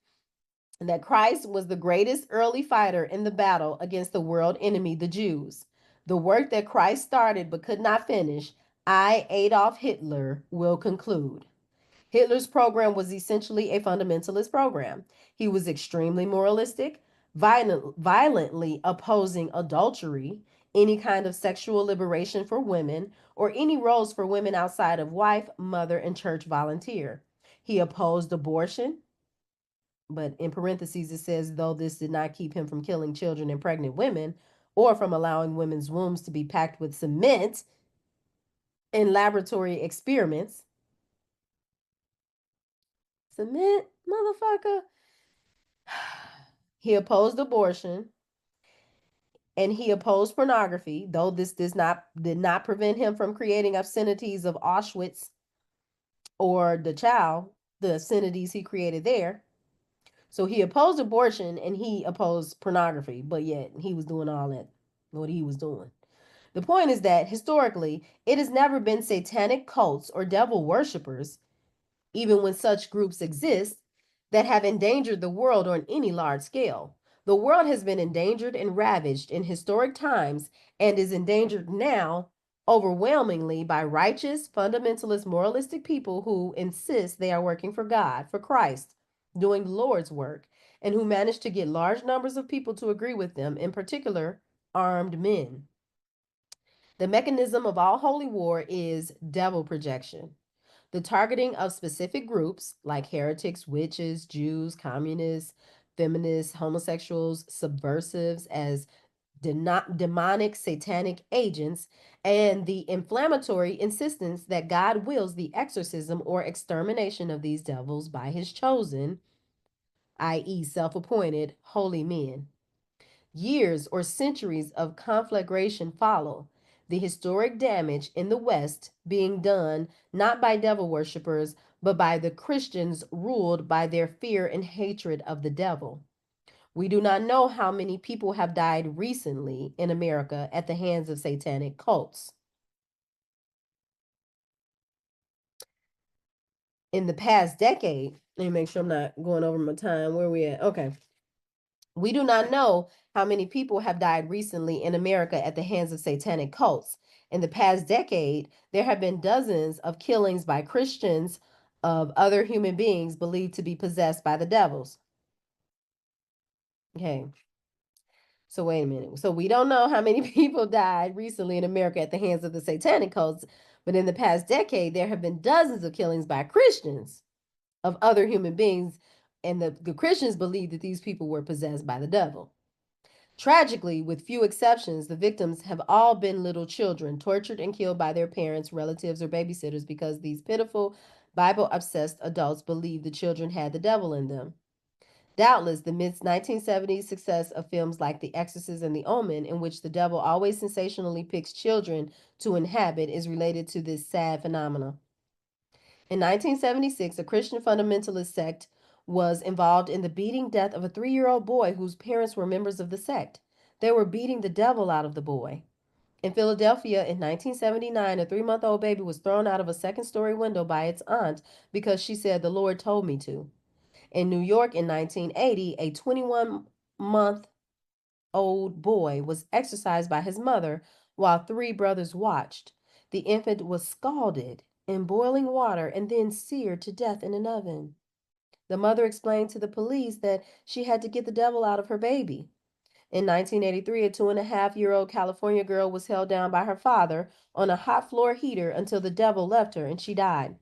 that Christ was the greatest early fighter in the battle against the world enemy, the Jews. The work that Christ started but could not finish, Adolf Hitler, will conclude. Hitler's program was essentially a fundamentalist program. He was extremely moralistic, violently opposing adultery, any kind of sexual liberation for women, or any roles for women outside of wife, mother, and church volunteer. He opposed abortion, but in parentheses it says, though this did not keep him from killing children and pregnant women or from allowing women's wombs to be packed with cement in laboratory experiments. Cement, motherfucker. He opposed abortion and he opposed pornography, though this did not prevent him from creating obscenities of Auschwitz or the obscenities he created there. So he opposed abortion and he opposed pornography, but yet he was doing all that, what he was doing. The point is that historically, it has never been satanic cults or devil worshippers, even when such groups exist, that have endangered the world on any large scale. The world has been endangered and ravaged in historic times and is endangered now overwhelmingly by righteous, fundamentalist, moralistic people who insist they are working for God, for Christ, doing the Lord's work, and who manage to get large numbers of people to agree with them, in particular, armed men. The mechanism of all holy war is devil projection. The targeting of specific groups like heretics, witches, Jews, communists, feminists, homosexuals, subversives as demonic satanic agents, and the inflammatory insistence that God wills the exorcism or extermination of these devils by his chosen, i.e., self appointed, holy men. Years or centuries of conflagration follow, the historic damage in the West being done not by devil worshippers, but by the Christians ruled by their fear and hatred of the devil. We do not know how many people have died recently in America at the hands of satanic cults. In the past decade, let me make sure I'm not going over my time. Where are we at? Okay. We do not know how many people have died recently in America at the hands of satanic cults. In the past decade, there have been dozens of killings by Christians of other human beings believed to be possessed by the devils. Okay. So wait a minute. So we don't know how many people died recently in America at the hands of the satanic cults, but in the past decade, there have been dozens of killings by Christians of other human beings, and the Christians believe that these people were possessed by the devil. Tragically, with few exceptions, the victims have all been little children, tortured and killed by their parents, relatives, or babysitters because these pitiful, Bible obsessed adults believed the children had the devil in them. Doubtless, the mid 1970s success of films like The Exorcist and The Omen, in which the devil always sensationally picks children to inhabit, is related to this sad phenomenon. In 1976, a Christian fundamentalist sect was involved in the beating death of a 3-year-old boy whose parents were members of the sect. They were beating the devil out of the boy. In Philadelphia in 1979, a 3-month-old baby was thrown out of a second-story window by its aunt because she said, "The Lord told me to." In New York in 1980, a 21-month-old boy was exorcised by his mother while 3 brothers watched. The infant was scalded in boiling water and then seared to death in an oven. The mother explained to the police that she had to get the devil out of her baby. In 1983, a 2.5-year-old California girl was held down by her father on a hot floor heater until the devil left her and she died.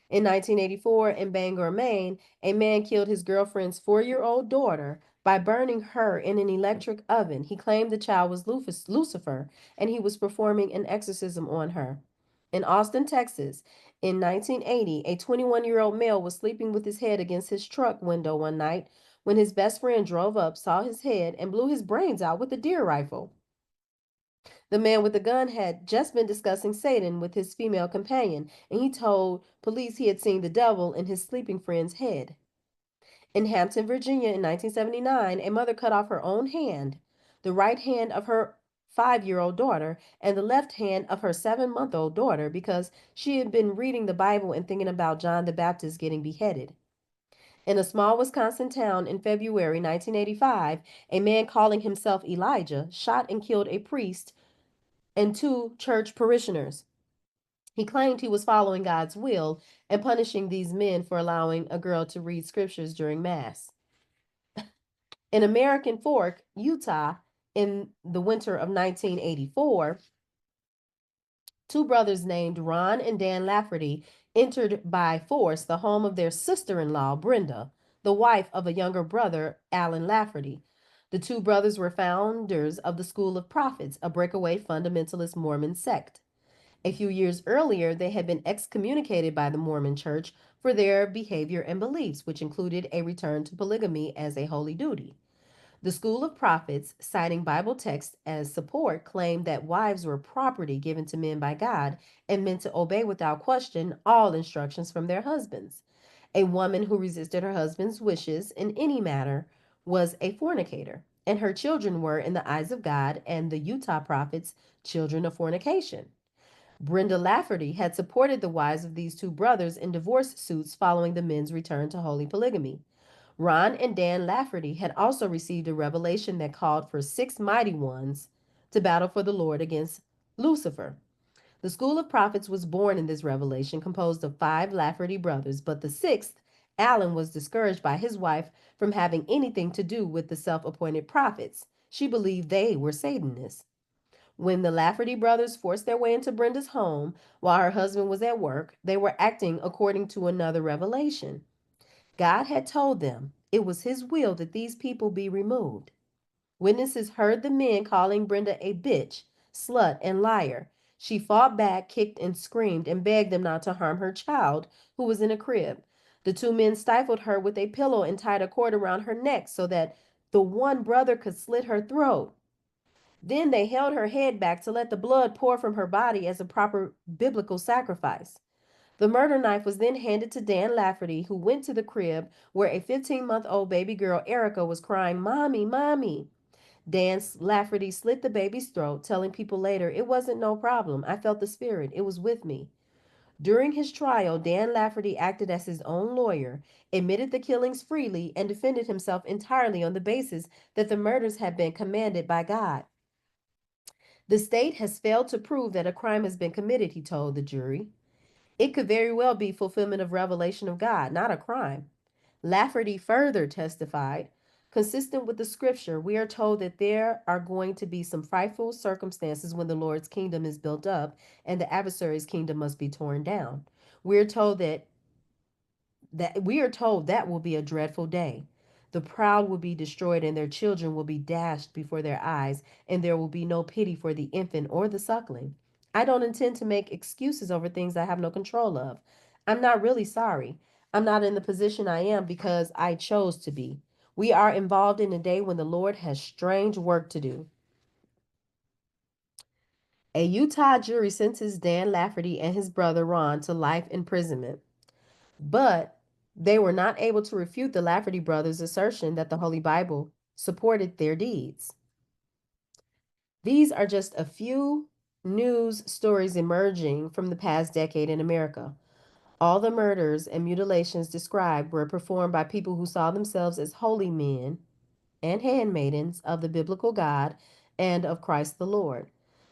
In 1984, in Bangor, Maine, a man killed his girlfriend's 4-year-old daughter by burning her in an electric oven. He claimed the child was Lucifer and he was performing an exorcism on her. In Austin, Texas, in 1980, a 21-year-old male was sleeping with his head against his truck window one night when his best friend drove up, saw his head, and blew his brains out with a deer rifle. The man with the gun had just been discussing Satan with his female companion, and he told police he had seen the devil in his sleeping friend's head. In Hampton, Virginia, in 1979, a mother cut off her own hand, the right hand of her 5-year-old daughter, and the left hand of her 7-month-old daughter because she had been reading the Bible and thinking about John the Baptist getting beheaded. In a small Wisconsin town in February 1985, a man calling himself Elijah shot and killed a priest and 2 church parishioners. He claimed he was following God's will and punishing these men for allowing a girl to read scriptures during Mass. In American Fork, Utah, in the winter of 1984, 2 brothers named Ron and Dan Lafferty entered by force the home of their sister-in-law, Brenda, the wife of a younger brother, Alan Lafferty. The 2 brothers were founders of the School of Prophets, a breakaway fundamentalist Mormon sect. A few years earlier, they had been excommunicated by the Mormon Church for their behavior and beliefs, which included a return to polygamy as a holy duty. The School of Prophets, citing Bible texts as support, claimed that wives were property given to men by God and meant to obey without question all instructions from their husbands. A woman who resisted her husband's wishes in any matter was a fornicator, and her children were, in the eyes of God and the Utah prophets, children of fornication. Brenda Lafferty had supported the wives of these 2 brothers in divorce suits following the men's return to holy polygamy. Ron and Dan Lafferty had also received a revelation that called for 6 mighty ones to battle for the Lord against Lucifer. The School of Prophets was born in this revelation, composed of 5 Lafferty brothers, but the 6th, Alan, was discouraged by his wife from having anything to do with the self appointed prophets. She believed they were Satanists. When the Lafferty brothers forced their way into Brenda's home while her husband was at work, they were acting according to another revelation. God had told them it was his will that these people be removed. Witnesses heard the men calling Brenda a bitch, slut, and liar. She fought back, kicked, and screamed and begged them not to harm her child, who was in a crib. The 2 men stifled her with a pillow and tied a cord around her neck so that the one brother could slit her throat. Then they held her head back to let the blood pour from her body as a proper biblical sacrifice. The murder knife was then handed to Dan Lafferty, who went to the crib where a 15-month-old baby girl, Erica, was crying, "Mommy, Mommy." Dan Lafferty slit the baby's throat, telling people later, "It wasn't no problem. I felt the spirit. It was with me." During his trial, Dan Lafferty acted as his own lawyer, admitted the killings freely, and defended himself entirely on the basis that the murders had been commanded by God. "The state has failed to prove that a crime has been committed," he told the jury. "It could very well be fulfillment of revelation of God, not a crime." Lafferty further testified, "Consistent with the scripture, we are told that there are going to be some frightful circumstances when the Lord's kingdom is built up and the adversary's kingdom must be torn down. We're told that will be a dreadful day. The proud will be destroyed and their children will be dashed before their eyes, and there will be no pity for the infant or the suckling. I don't intend to make excuses over things I have no control of. I'm not really sorry. I'm not in the position I am because I chose to be. We are involved in a day when the Lord has strange work to do." A Utah jury sentenced Dan Lafferty and his brother Ron to life imprisonment. But they were not able to refute the Lafferty brothers' assertion that the Holy Bible supported their deeds. These are just a few news stories emerging from the past decade in America. All the murders and mutilations described were performed by people who saw themselves as holy men and handmaidens of the biblical God and of Christ the Lord.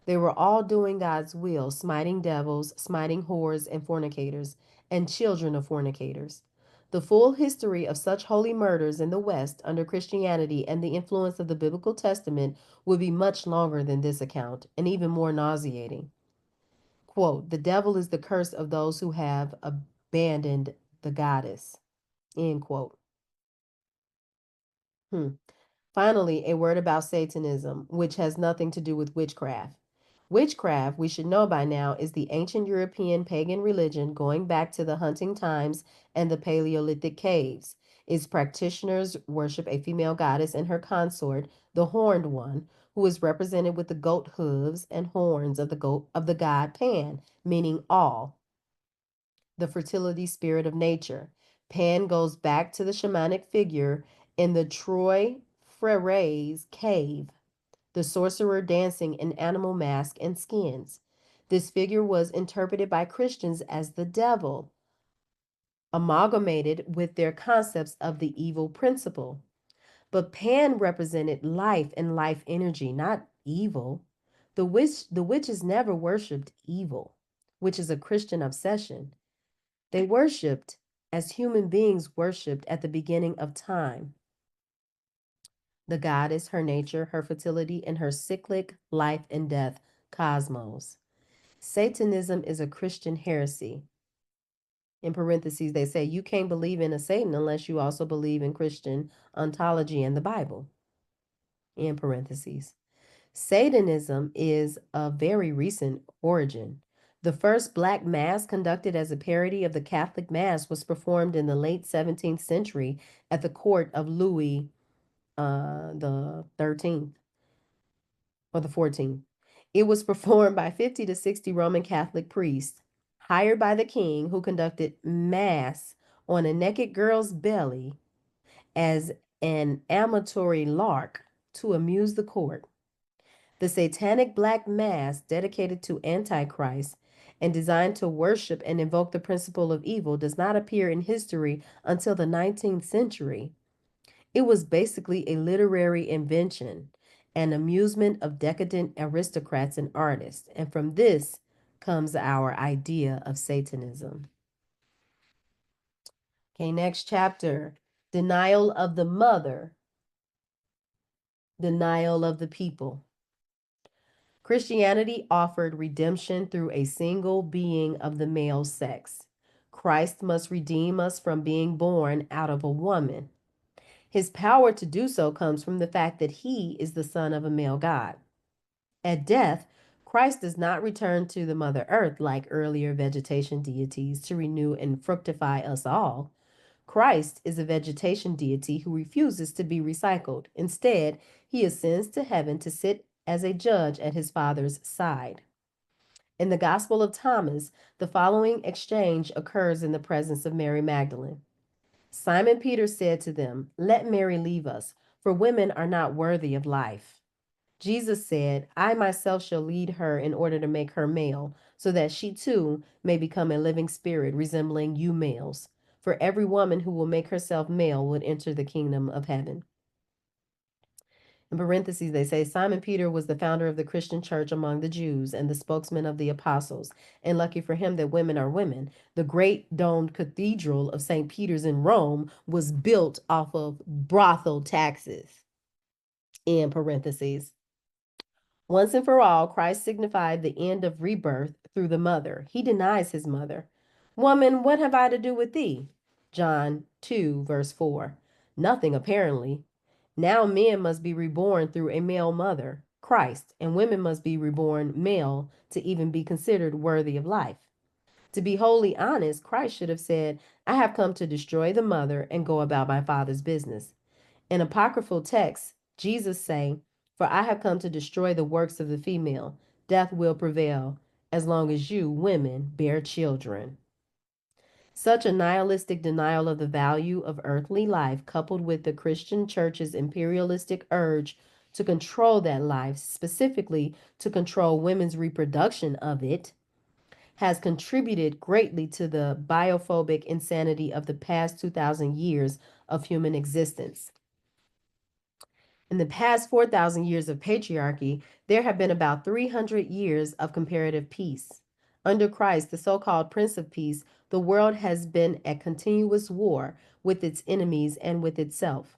They were all doing God's will, smiting devils, smiting whores and fornicators, and children of fornicators. The full history of such holy murders in the West under Christianity and the influence of the biblical testament would be much longer than this account, and even more nauseating. Quote, the devil is the curse of those who have abandoned the goddess. End quote. Hmm. Finally, a word about Satanism, which has nothing to do with witchcraft. Witchcraft, we should know by now, is the ancient European pagan religion going back to the hunting times and the Paleolithic caves. Its practitioners worship a female goddess and her consort, the horned one, who is represented with the goat hooves and horns of the god Pan, meaning all, the fertility spirit of nature. Pan goes back to the shamanic figure in the Troy Freres cave, the sorcerer dancing in animal mask and skins. This figure was interpreted by Christians as the devil, amalgamated with their concepts of the evil principle. But Pan represented life and life energy, not evil. The witches never worshipped evil, which is a Christian obsession. They worshipped as human beings worshipped at the beginning of time. The goddess, her nature, her fertility, and her cyclic life and death cosmos. Satanism is a Christian heresy. In parentheses, they say you can't believe in a Satan unless you also believe in Christian ontology and the Bible. In parentheses. Satanism is of very recent origin. The first black mass conducted as a parody of the Catholic Mass was performed in the late 17th century at the court of Louis the 13th or the 14th. It was performed by 50 to 60 Roman Catholic priests hired by the king who conducted mass on a naked girl's belly as an amatory lark to amuse the court. The satanic black mass, dedicated to Antichrist and designed to worship and invoke the principle of evil, does not appear in history until the 19th century. It was basically a literary invention, an amusement of decadent aristocrats and artists, and from this comes our idea of Satanism. Okay, next chapter, denial of the mother, denial of the people. Christianity offered redemption through a single being of the male sex. Christ must redeem us from being born out of a woman. His power to do so comes from the fact that he is the son of a male God. At death, Christ does not return to the Mother Earth like earlier vegetation deities to renew and fructify us all. Christ is a vegetation deity who refuses to be recycled. Instead, he ascends to heaven to sit as a judge at his Father's side. In the Gospel of Thomas, the following exchange occurs in the presence of Mary Magdalene. Simon Peter said to them, let Mary leave us, for women are not worthy of life. Jesus said, I myself shall lead her in order to make her male, so that she too may become a living spirit resembling you males. For every woman who will make herself male would enter the kingdom of heaven. In parentheses, they say Simon Peter was the founder of the Christian church among the Jews and the spokesman of the apostles. And lucky for him that women are women. The great domed cathedral of St. Peter's in Rome was built off of brothel taxes. In parentheses. Once and for all, Christ signified the end of rebirth through the mother. He denies his mother. Woman, what have I to do with thee? John 2, verse 4. Nothing, apparently. Now men must be reborn through a male mother, Christ, and women must be reborn male to even be considered worthy of life. To be wholly honest, Christ should have said, I have come to destroy the mother and go about my Father's business. In apocryphal texts, Jesus say, for I have come to destroy the works of the female. Death will prevail as long as you, women, bear children. Such a nihilistic denial of the value of earthly life, coupled with the Christian church's imperialistic urge to control that life, specifically to control women's reproduction of it, has contributed greatly to the biophobic insanity of the past 2,000 years of human existence. In the past 4,000 years of patriarchy, there have been about 300 years of comparative peace. Under Christ, the so called Prince of Peace, the world has been at continuous war with its enemies and with itself.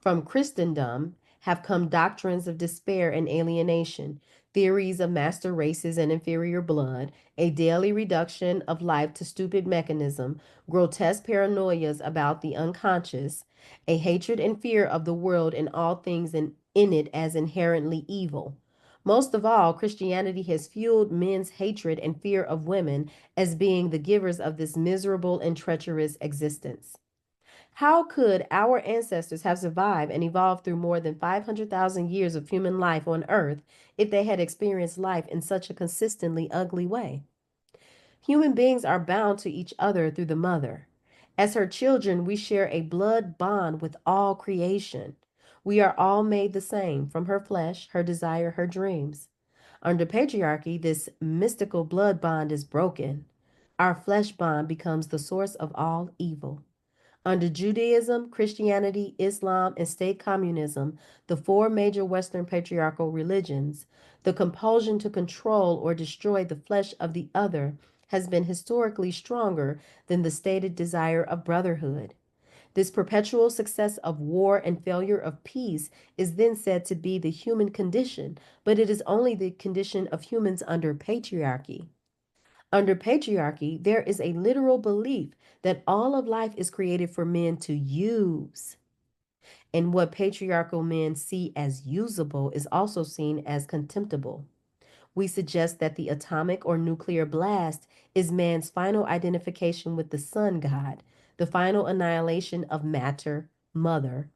From Christendom have come doctrines of despair and alienation, theories of master races and inferior blood, a daily reduction of life to stupid mechanism, grotesque paranoias about the unconscious, a hatred and fear of the world and all things in it as inherently evil. Most of all, Christianity has fueled men's hatred and fear of women as being the givers of this miserable and treacherous existence. How could our ancestors have survived and evolved through more than 500,000 years of human life on Earth if they had experienced life in such a consistently ugly way? Human beings are bound to each other through the mother. As her children, we share a blood bond with all creation. We are all made the same from her flesh, her desire, her dreams. Under patriarchy, this mystical blood bond is broken. Our flesh bond becomes the source of all evil. Under Judaism, Christianity, Islam, and state communism, the four major Western patriarchal religions, the compulsion to control or destroy the flesh of the other has been historically stronger than the stated desire of brotherhood. This perpetual success of war and failure of peace is then said to be the human condition, but it is only the condition of humans under patriarchy. Under patriarchy, there is a literal belief that all of life is created for men to use. And what patriarchal men see as usable is also seen as contemptible. We suggest that the atomic or nuclear blast is man's final identification with the sun god, the final annihilation of matter/mother,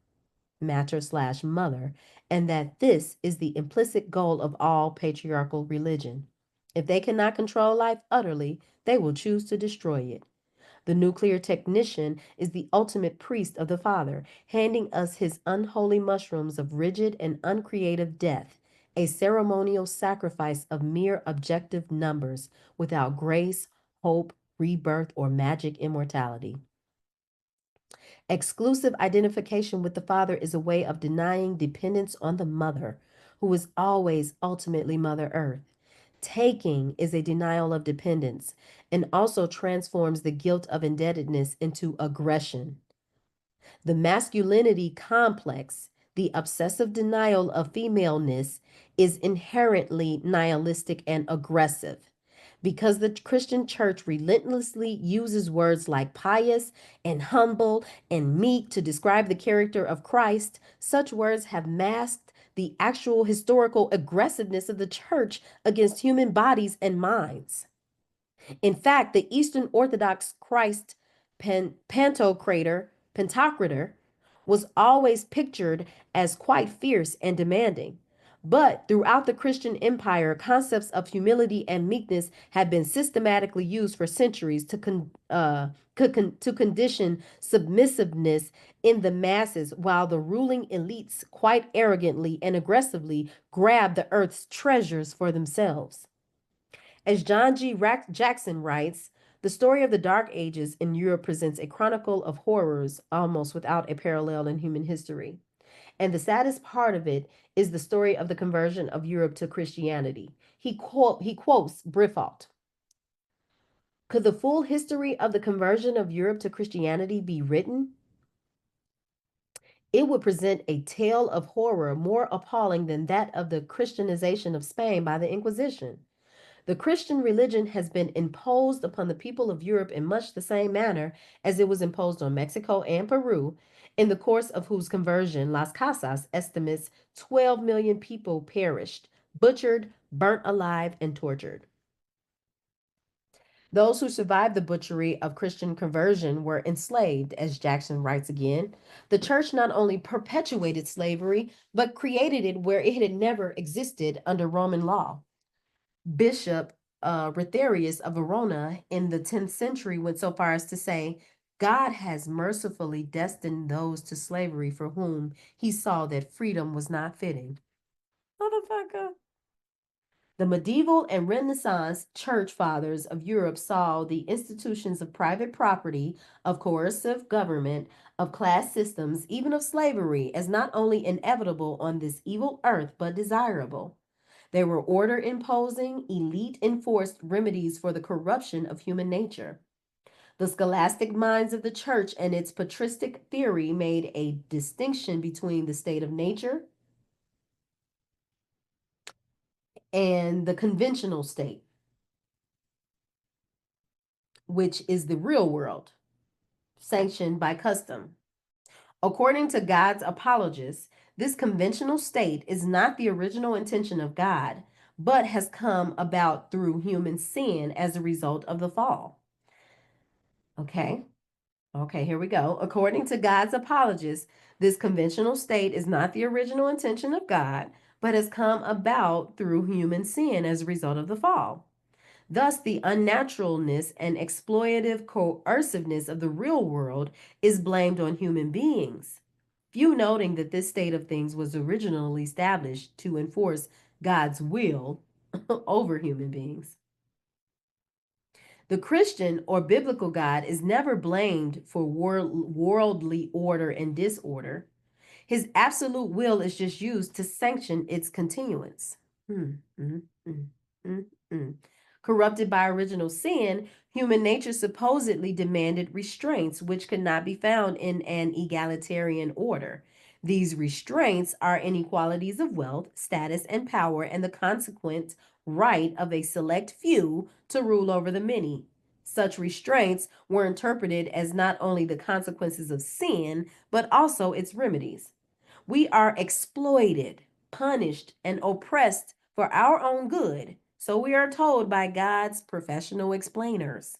and that this is the implicit goal of all patriarchal religion. If they cannot control life utterly, they will choose to destroy it. The nuclear technician is the ultimate priest of the Father, handing us his unholy mushrooms of rigid and uncreative death, a ceremonial sacrifice of mere objective numbers without grace, hope, rebirth, or magic immortality. Exclusive identification with the Father is a way of denying dependence on the Mother, who is always ultimately Mother Earth. Taking is a denial of dependence and also transforms the guilt of indebtedness into aggression. The masculinity complex, the obsessive denial of femaleness, is inherently nihilistic and aggressive. Because the Christian church relentlessly uses words like pious and humble and meek to describe the character of Christ, such words have masked the actual historical aggressiveness of the church against human bodies and minds. In fact, the Eastern Orthodox Christ Pantocrator was always pictured as quite fierce and demanding. But throughout the Christian empire, concepts of humility and meekness have been systematically used for centuries to condition submissiveness in the masses, while the ruling elites quite arrogantly and aggressively grab the earth's treasures for themselves. As John G. Jackson writes, the story of the Dark Ages in Europe presents a chronicle of horrors almost without a parallel in human history. And the saddest part of it is the story of the conversion of Europe to Christianity. He quotes Briffault. Could the full history of the conversion of Europe to Christianity be written? It would present a tale of horror more appalling than that of the Christianization of Spain by the Inquisition. The Christian religion has been imposed upon the people of Europe in much the same manner as it was imposed on Mexico and Peru, in the course of whose conversion Las Casas estimates 12 million people perished, butchered, burnt alive, and tortured. Those who survived the butchery of Christian conversion were enslaved, as Jackson writes again. The church not only perpetuated slavery, but created it where it had never existed under Roman law. Bishop Retherius of Verona in the 10th century went so far as to say, God has mercifully destined those to slavery for whom he saw that freedom was not fitting. Motherfucker. The medieval and Renaissance church fathers of Europe saw the institutions of private property, of coercive government, of class systems, even of slavery, as not only inevitable on this evil earth, but desirable. They were order imposing, elite enforced remedies for the corruption of human nature. The scholastic minds of the church and its patristic theory made a distinction between the state of nature and the conventional state, which is the real world, sanctioned by custom. According to God's apologists, this conventional state is not the original intention of God, but has come about through human sin as a result of the fall. Okay. Okay, here we go. According to God's apologists, this conventional state is not the original intention of God, but has come about through human sin as a result of the fall. Thus, the unnaturalness and exploitative coerciveness of the real world is blamed on human beings. Few noting that this state of things was originally established to enforce God's will over human beings. The Christian or biblical God is never blamed for worldly order and disorder. His absolute will is just used to sanction its continuance. Mm, mm, mm, mm, mm. Corrupted by original sin, human nature supposedly demanded restraints which could not be found in an egalitarian order. These restraints are inequalities of wealth, status, and power, and the consequent right of a select few to rule over the many. Such restraints were interpreted as not only the consequences of sin, but also its remedies. We are exploited, punished, and oppressed for our own good, so we are told by God's professional explainers.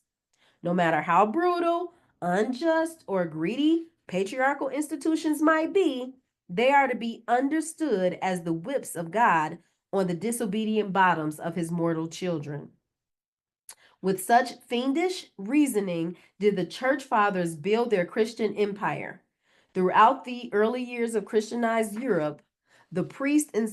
No matter how brutal, unjust, or greedy patriarchal institutions might be, they are to be understood as the whips of God on the disobedient bottoms of his mortal children. With such fiendish reasoning did the church fathers build their Christian empire. Throughout the early years of Christianized Europe, the priests and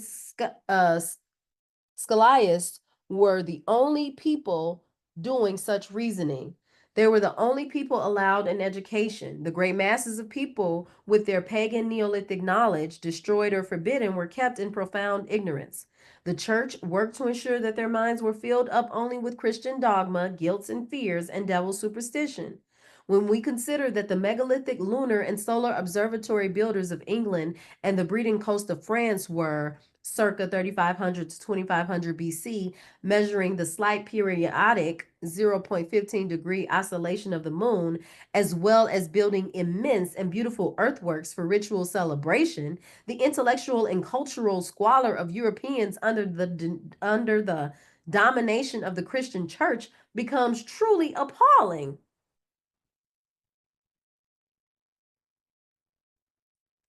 scholiasts were the only people doing such reasoning. They were the only people allowed an education. The great masses of people, with their pagan Neolithic knowledge destroyed or forbidden, were kept in profound ignorance. The church worked to ensure that their minds were filled up only with Christian dogma, guilts and fears, and devil superstition. When we consider that the megalithic lunar and solar observatory builders of England and the breeding coast of France were circa 3500 to 2500 BC, measuring the slight periodic 0.15 degree oscillation of the moon, as well as building immense and beautiful earthworks for ritual celebration, the intellectual and cultural squalor of Europeans under the domination of the Christian church becomes truly appalling.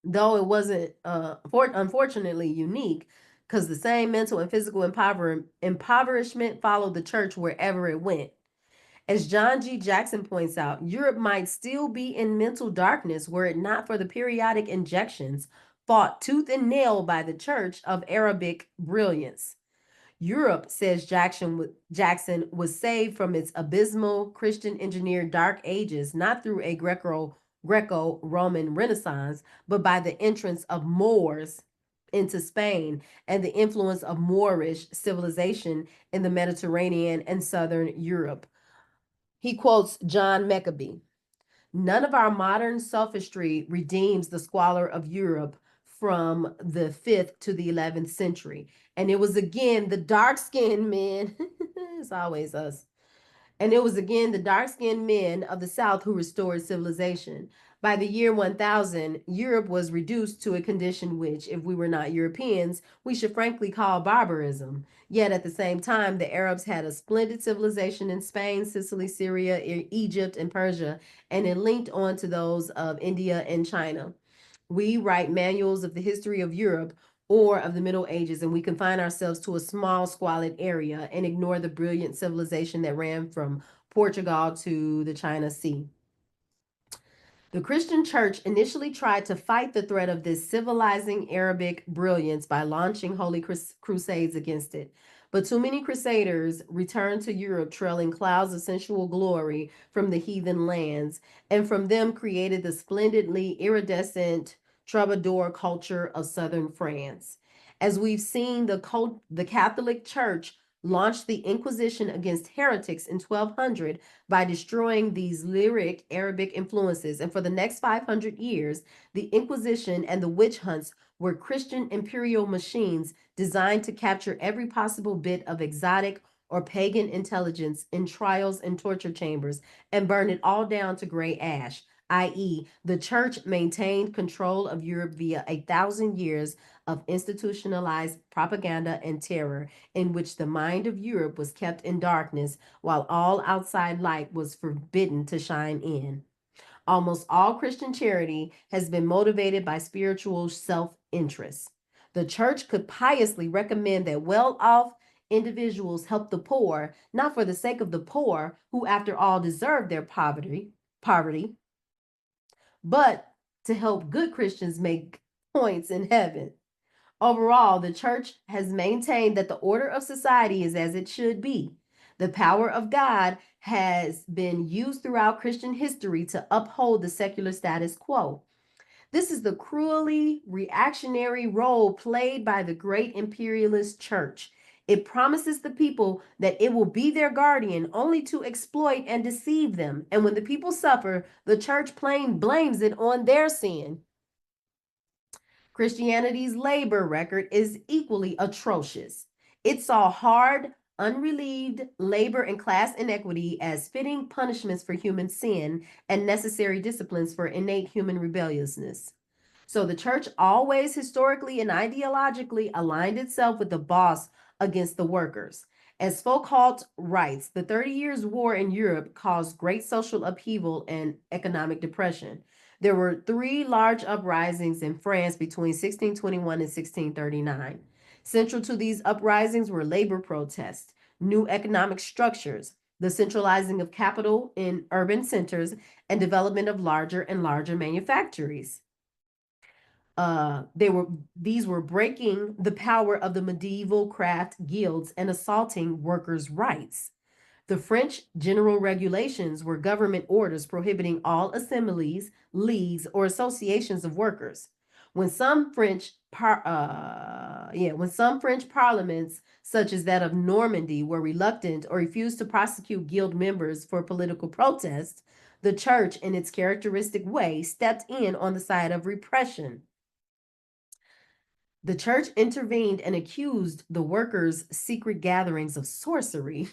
Though it wasn't unfortunately unique, because the same mental and physical impoverishment followed the church wherever it went. As John G. Jackson points out, Europe might still be in mental darkness were it not for the periodic injections fought tooth and nail by the church of Arabic brilliance. Europe, says Jackson, was saved from its abysmal Christian engineered dark ages not through a Greco-Roman Renaissance, but by the entrance of Moors into Spain and the influence of Moorish civilization in the Mediterranean and southern Europe. He quotes John Maccabee. None of our modern sophistry redeems the squalor of Europe from the 5th to the 11th century. And it was again the dark skinned men, it's always us, and it was again the dark skinned men of the South who restored civilization. By the year 1000, Europe was reduced to a condition which, if we were not Europeans, we should frankly call barbarism. Yet at the same time, the Arabs had a splendid civilization in Spain, Sicily, Syria, Egypt, and Persia, and it linked on to those of India and China. We write manuals of the history of Europe or of the Middle Ages, and we confine ourselves to a small, squalid area and ignore the brilliant civilization that ran from Portugal to the China Sea. The Christian church initially tried to fight the threat of this civilizing Arabic brilliance by launching holy crusades against it. But too many crusaders returned to Europe trailing clouds of sensual glory from the heathen lands, and from them created the splendidly iridescent troubadour culture of southern France. As we've seen, the Catholic Church launched the Inquisition against heretics in 1200 by destroying these lyric Arabic influences. And for the next 500 years, the Inquisition and the witch hunts were Christian imperial machines designed to capture every possible bit of exotic or pagan intelligence in trials and torture chambers and burn it all down to gray ash, i.e., the church maintained control of Europe via 1,000 years of institutionalized propaganda and terror, in which the mind of Europe was kept in darkness while all outside light was forbidden to shine in. Almost all Christian charity has been motivated by spiritual self interest. The church could piously recommend that well off individuals help the poor, not for the sake of the poor, who after all deserve their poverty, but to help good Christians make points in heaven. Overall, the church has maintained that the order of society is as it should be. The power of God has been used throughout Christian history to uphold the secular status quo. This is the cruelly reactionary role played by the great imperialist church. It promises the people that it will be their guardian only to exploit and deceive them. And when the people suffer, the church plain blames it on their sin. Christianity's labor record is equally atrocious. It saw hard, unrelieved labor and class inequity as fitting punishments for human sin and necessary disciplines for innate human rebelliousness. So the church always historically and ideologically aligned itself with the boss against the workers. As Foucault writes, the 30 Years' War in Europe caused great social upheaval and economic depression. There were three large uprisings in France between 1621 and 1639. Central to these uprisings were labor protests, new economic structures, the centralizing of capital in urban centers, and development of larger and larger manufactories. These were breaking the power of the medieval craft guilds and assaulting workers' rights. The French general regulations were government orders prohibiting all assemblies, leagues, or associations of workers. When some French parliaments, such as that of Normandy, were reluctant or refused to prosecute guild members for political protest, the church, in its characteristic way, stepped in on the side of repression. The church intervened and accused the workers' secret gatherings of sorcery.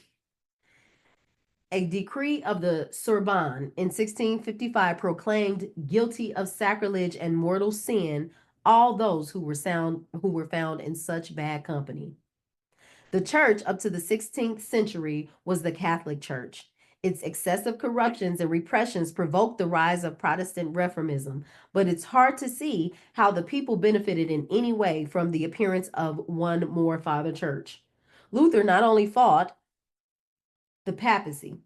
A decree of the Sorbonne in 1655 proclaimed guilty of sacrilege and mortal sin all those who were found in such bad company. The church up to the 16th century was the Catholic Church. Its excessive corruptions and repressions provoked the rise of Protestant Reformism, but it's hard to see how the people benefited in any way from the appearance of one more Father Church. Luther not only fought the papacy.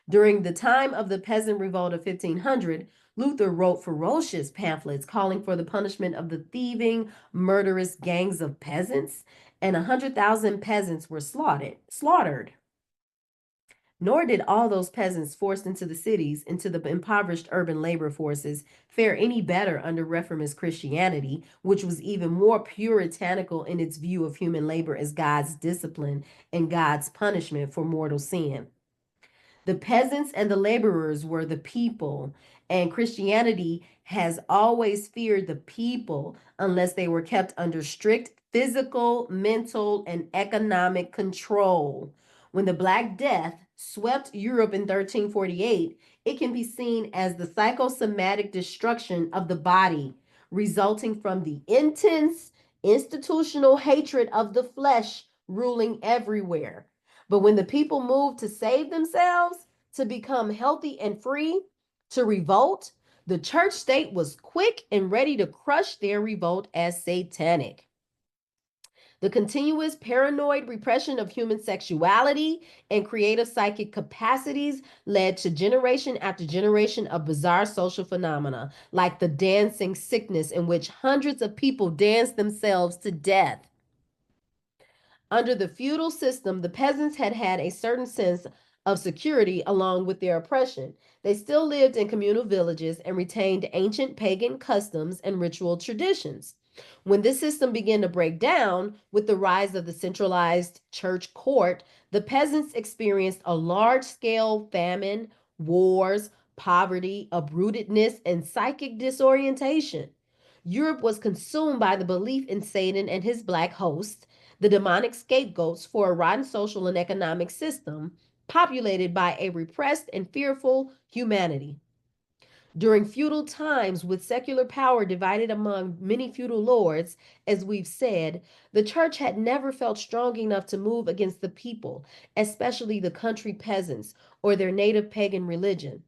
During the time of the Peasant Revolt of 1500, Luther wrote ferocious pamphlets calling for the punishment of the thieving, murderous gangs of peasants, and 100,000 peasants were slaughtered. Nor did all those peasants forced into the cities, into the impoverished urban labor forces, fare any better under Reformist Christianity, which was even more puritanical in its view of human labor as God's discipline and God's punishment for mortal sin. The peasants and the laborers were the people, and Christianity has always feared the people unless they were kept under strict physical, mental, and economic control. When the Black Death swept Europe in 1348, it can be seen as the psychosomatic destruction of the body, resulting from the intense institutional hatred of the flesh ruling everywhere. But when the people moved to save themselves, to become healthy and free, to revolt, the church state was quick and ready to crush their revolt as satanic. The continuous paranoid repression of human sexuality and creative psychic capacities led to generation after generation of bizarre social phenomena, like the dancing sickness, in which hundreds of people danced themselves to death. Under the feudal system, the peasants had had a certain sense of security along with their oppression. They still lived in communal villages and retained ancient pagan customs and ritual traditions. When this system began to break down with the rise of the centralized church court, the peasants experienced a large scale famine, wars, poverty, uprootedness, and psychic disorientation. Europe was consumed by the belief in Satan and his black hosts, the demonic scapegoats for a rotten social and economic system populated by a repressed and fearful humanity. During feudal times, with secular power divided among many feudal lords, as we've said, the church had never felt strong enough to move against the people, especially the country peasants or their native pagan religion.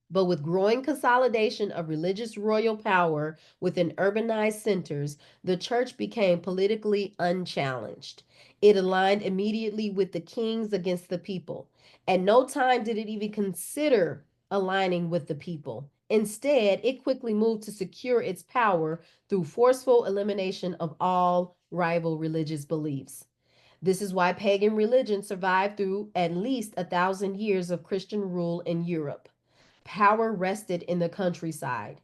But with growing consolidation of religious royal power within urbanized centers, the church became politically unchallenged. It aligned immediately with the kings against the people. At no time did it even consider aligning with the people. Instead, it quickly moved to secure its power through forceful elimination of all rival religious beliefs. This is why pagan religion survived through at least 1,000 years of Christian rule in Europe. Power rested in the countryside.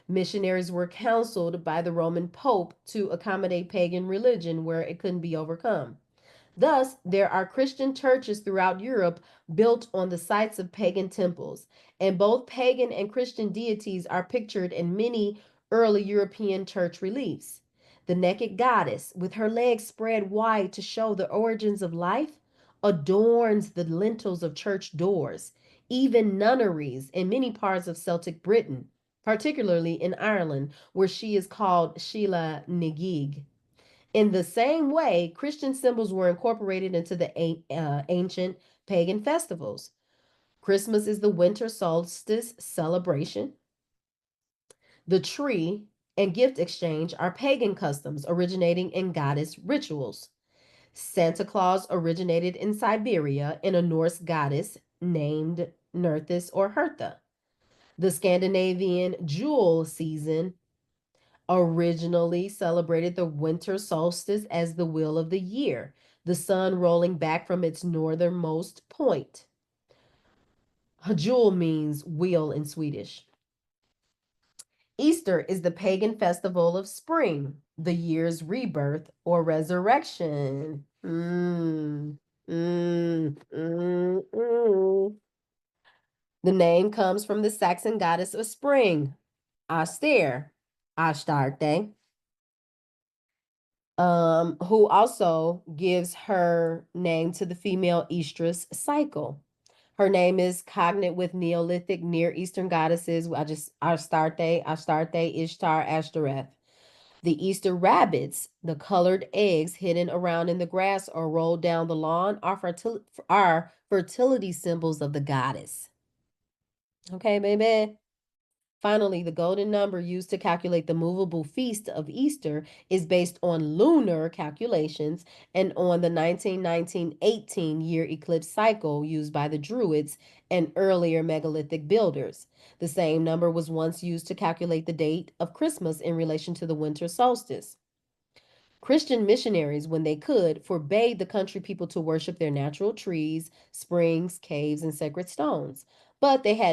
Missionaries were counseled by the Roman Pope to accommodate pagan religion where it couldn't be overcome. Thus, there are Christian churches throughout Europe built on the sites of pagan temples, and both pagan and Christian deities are pictured in many early European church reliefs. The naked goddess, with her legs spread wide to show the origins of life, adorns the lintels of church doors, even nunneries in many parts of Celtic Britain, particularly in Ireland, where she is called Sheila Nigig. In the same way, Christian symbols were incorporated into the ancient pagan festivals. Christmas is the winter solstice celebration. The tree and gift exchange are pagan customs originating in goddess rituals. Santa Claus originated in Siberia in a Norse goddess named Nerthus or Hertha. The Scandinavian Jule season originally celebrated the winter solstice as the wheel of the year, the sun rolling back from its northernmost point. Jul means wheel in Swedish. Easter is the pagan festival of spring, the year's rebirth or resurrection. The name comes from the Saxon goddess of spring, Aster, Astarte, who also gives her name to the female estrus cycle. Her name is cognate with Neolithic Near Eastern goddesses. Astarte, Ishtar, Ashtoreth. The Easter rabbits, the colored eggs hidden around in the grass or rolled down the lawn, are fertility symbols of the goddess. Okay, baby. Finally, the golden number used to calculate the movable feast of Easter is based on lunar calculations and on the 1919-18 year eclipse cycle used by the Druids and earlier megalithic builders. The same number was once used to calculate the date of Christmas in relation to the winter solstice. Christian missionaries, when they could, forbade the country people to worship their natural trees, springs, caves, and sacred stones. But they had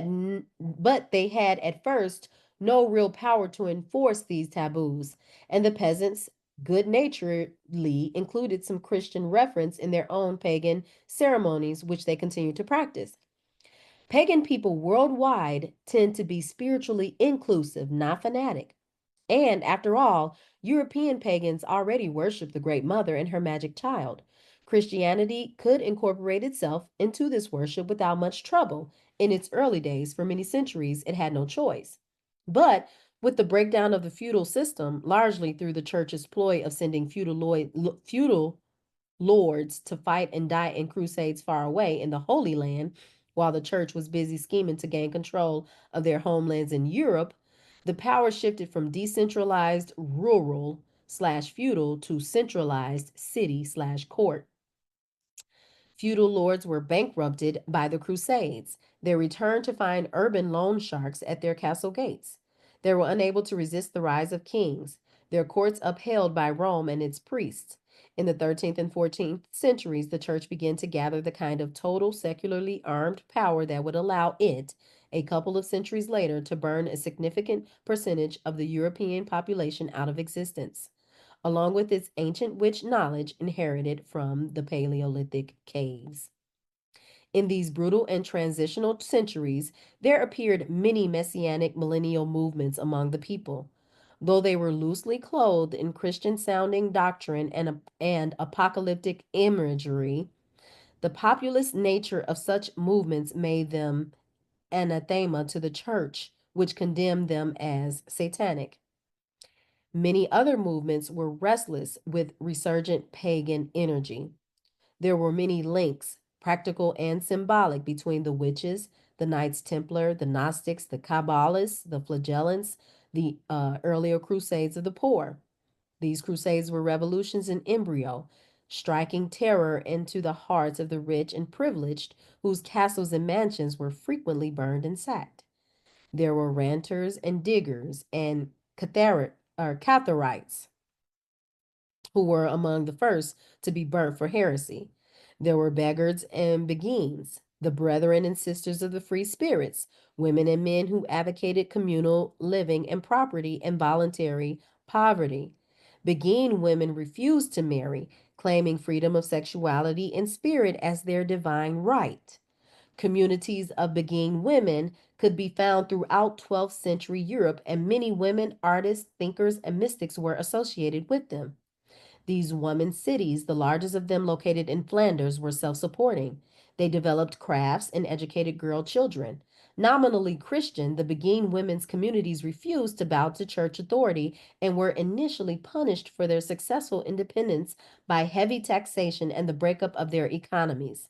at first no real power to enforce these taboos, and the peasants good-naturedly included some Christian reference in their own pagan ceremonies, which they continued to practice. Pagan people worldwide tend to be spiritually inclusive, not fanatic. And after all, European pagans already worshiped the Great Mother and her magic child. Christianity could incorporate itself into this worship without much trouble. In its early days, for many centuries, it had no choice. But with the breakdown of the feudal system, largely through the church's ploy of sending feudal lords to fight and die in crusades far away in the Holy Land, while the church was busy scheming to gain control of their homelands in Europe, the power shifted from decentralized rural slash feudal to centralized city slash court. Feudal lords were bankrupted by the Crusades. They returned to find urban loan sharks at their castle gates. They were unable to resist the rise of kings, their courts upheld by Rome and its priests. In the 13th and 14th centuries, the church began to gather the kind of total secularly armed power that would allow it, a couple of centuries later, to burn a significant percentage of the European population out of existence along with its ancient witch knowledge inherited from the Paleolithic caves. In these brutal and transitional centuries, there appeared many messianic millennial movements among the people. Though they were loosely clothed in Christian sounding doctrine and apocalyptic imagery, the populist nature of such movements made them anathema to the church, which condemned them as satanic. Many other movements were restless with resurgent pagan energy. There were many links, practical and symbolic, between the witches, the Knights Templar, the Gnostics, the Kabbalists, the Flagellants, the earlier Crusades of the Poor. These crusades were revolutions in embryo, striking terror into the hearts of the rich and privileged, whose castles and mansions were frequently burned and sacked. There were ranters and diggers and Catharites who were among the first to be burnt for heresy. There were beggars and beguines, the brethren and sisters of the free spirits, women and men who advocated communal living and property and voluntary poverty. Beguine women refused to marry, claiming freedom of sexuality and spirit as their divine right. Communities of Beguine women could be found throughout 12th century Europe, and many women artists, thinkers, and mystics were associated with them. These women cities, the largest of them located in Flanders, were self supporting. They developed crafts and educated girl children. Nominally Christian, the Beguine women's communities refused to bow to church authority and were initially punished for their successful independence by heavy taxation and the breakup of their economies.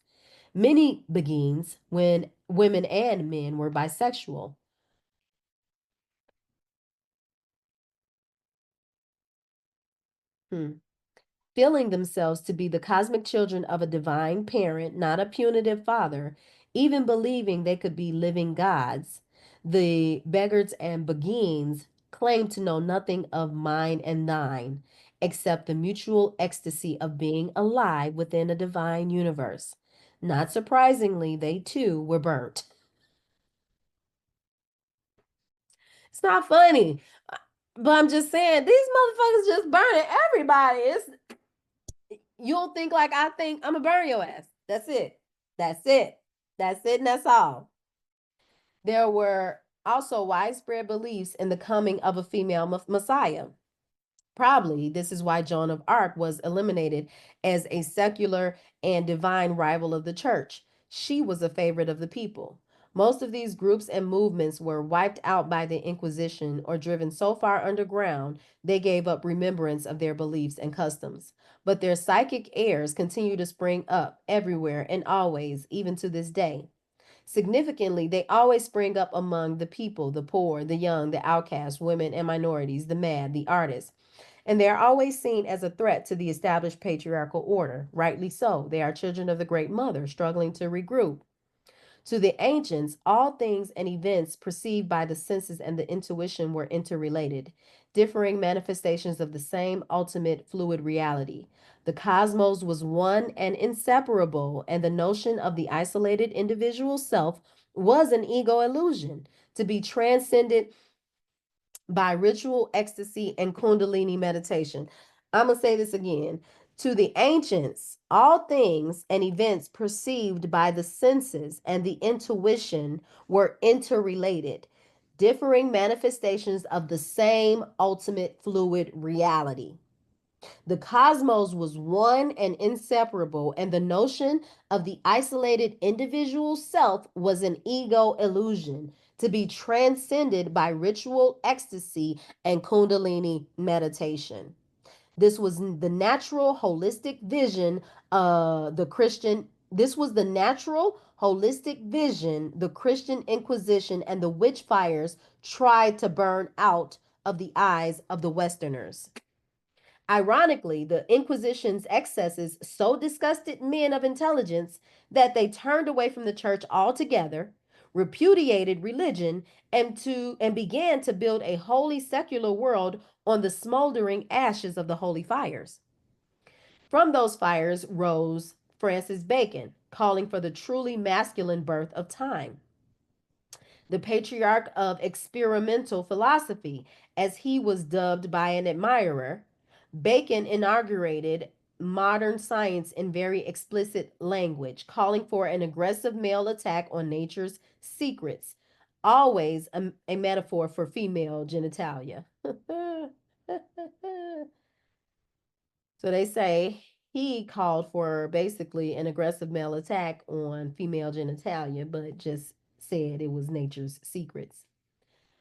Many Beguines, when women and men, were bisexual. Hmm. Feeling themselves to be the cosmic children of a divine parent, not a punitive father, even believing they could be living gods, the beggars and beguines claimed to know nothing of mine and thine, except the mutual ecstasy of being alive within a divine universe. Not surprisingly, they too were burnt. It's not funny. But I'm just saying, these motherfuckers just burning everybody. It's you don't think like I think. I'm gonna burn your ass. That's it. That's it. That's it, and that's all. There were also widespread beliefs in the coming of a female Messiah. Probably this is why Joan of Arc was eliminated as a secular and divine rival of the church. She was a favorite of the people. Most of these groups and movements were wiped out by the Inquisition or driven so far underground they gave up remembrance of their beliefs and customs. But their psychic heirs continue to spring up everywhere and always, even to this day. Significantly, they always spring up among the people, the poor, the young, the outcasts, women and minorities, the mad, the artists, and they are always seen as a threat to the established patriarchal order. Rightly so. They are children of the Great Mother, struggling to regroup. To the ancients, all things and events perceived by the senses and the intuition were interrelated, differing manifestations of the same ultimate fluid reality. The cosmos was one and inseparable, and the notion of the isolated individual self was an ego illusion to be transcended by ritual ecstasy and kundalini meditation. I'm going to say this again. To the ancients, all things and events perceived by the senses and the intuition were interrelated, differing manifestations of the same ultimate fluid reality. The cosmos was one and inseparable, and the notion of the isolated individual self was an ego illusion to be transcended by ritual ecstasy and Kundalini meditation. This was the natural holistic vision the Christian this was the natural holistic vision the Christian Inquisition and the witch fires tried to burn out of the eyes of the Westerners. Ironically, the Inquisition's excesses so disgusted men of intelligence that they turned away from the church altogether, repudiated religion, and began to build a wholly secular world on the smoldering ashes of the holy fires. From those fires rose Francis Bacon, calling for the truly masculine birth of time, the patriarch of experimental philosophy, as he was dubbed by an admirer. Bacon inaugurated modern science in very explicit language, calling for an aggressive male attack on nature's secrets, always a metaphor for female genitalia. So they say he called for basically an aggressive male attack on female genitalia, but just said it was nature's secrets.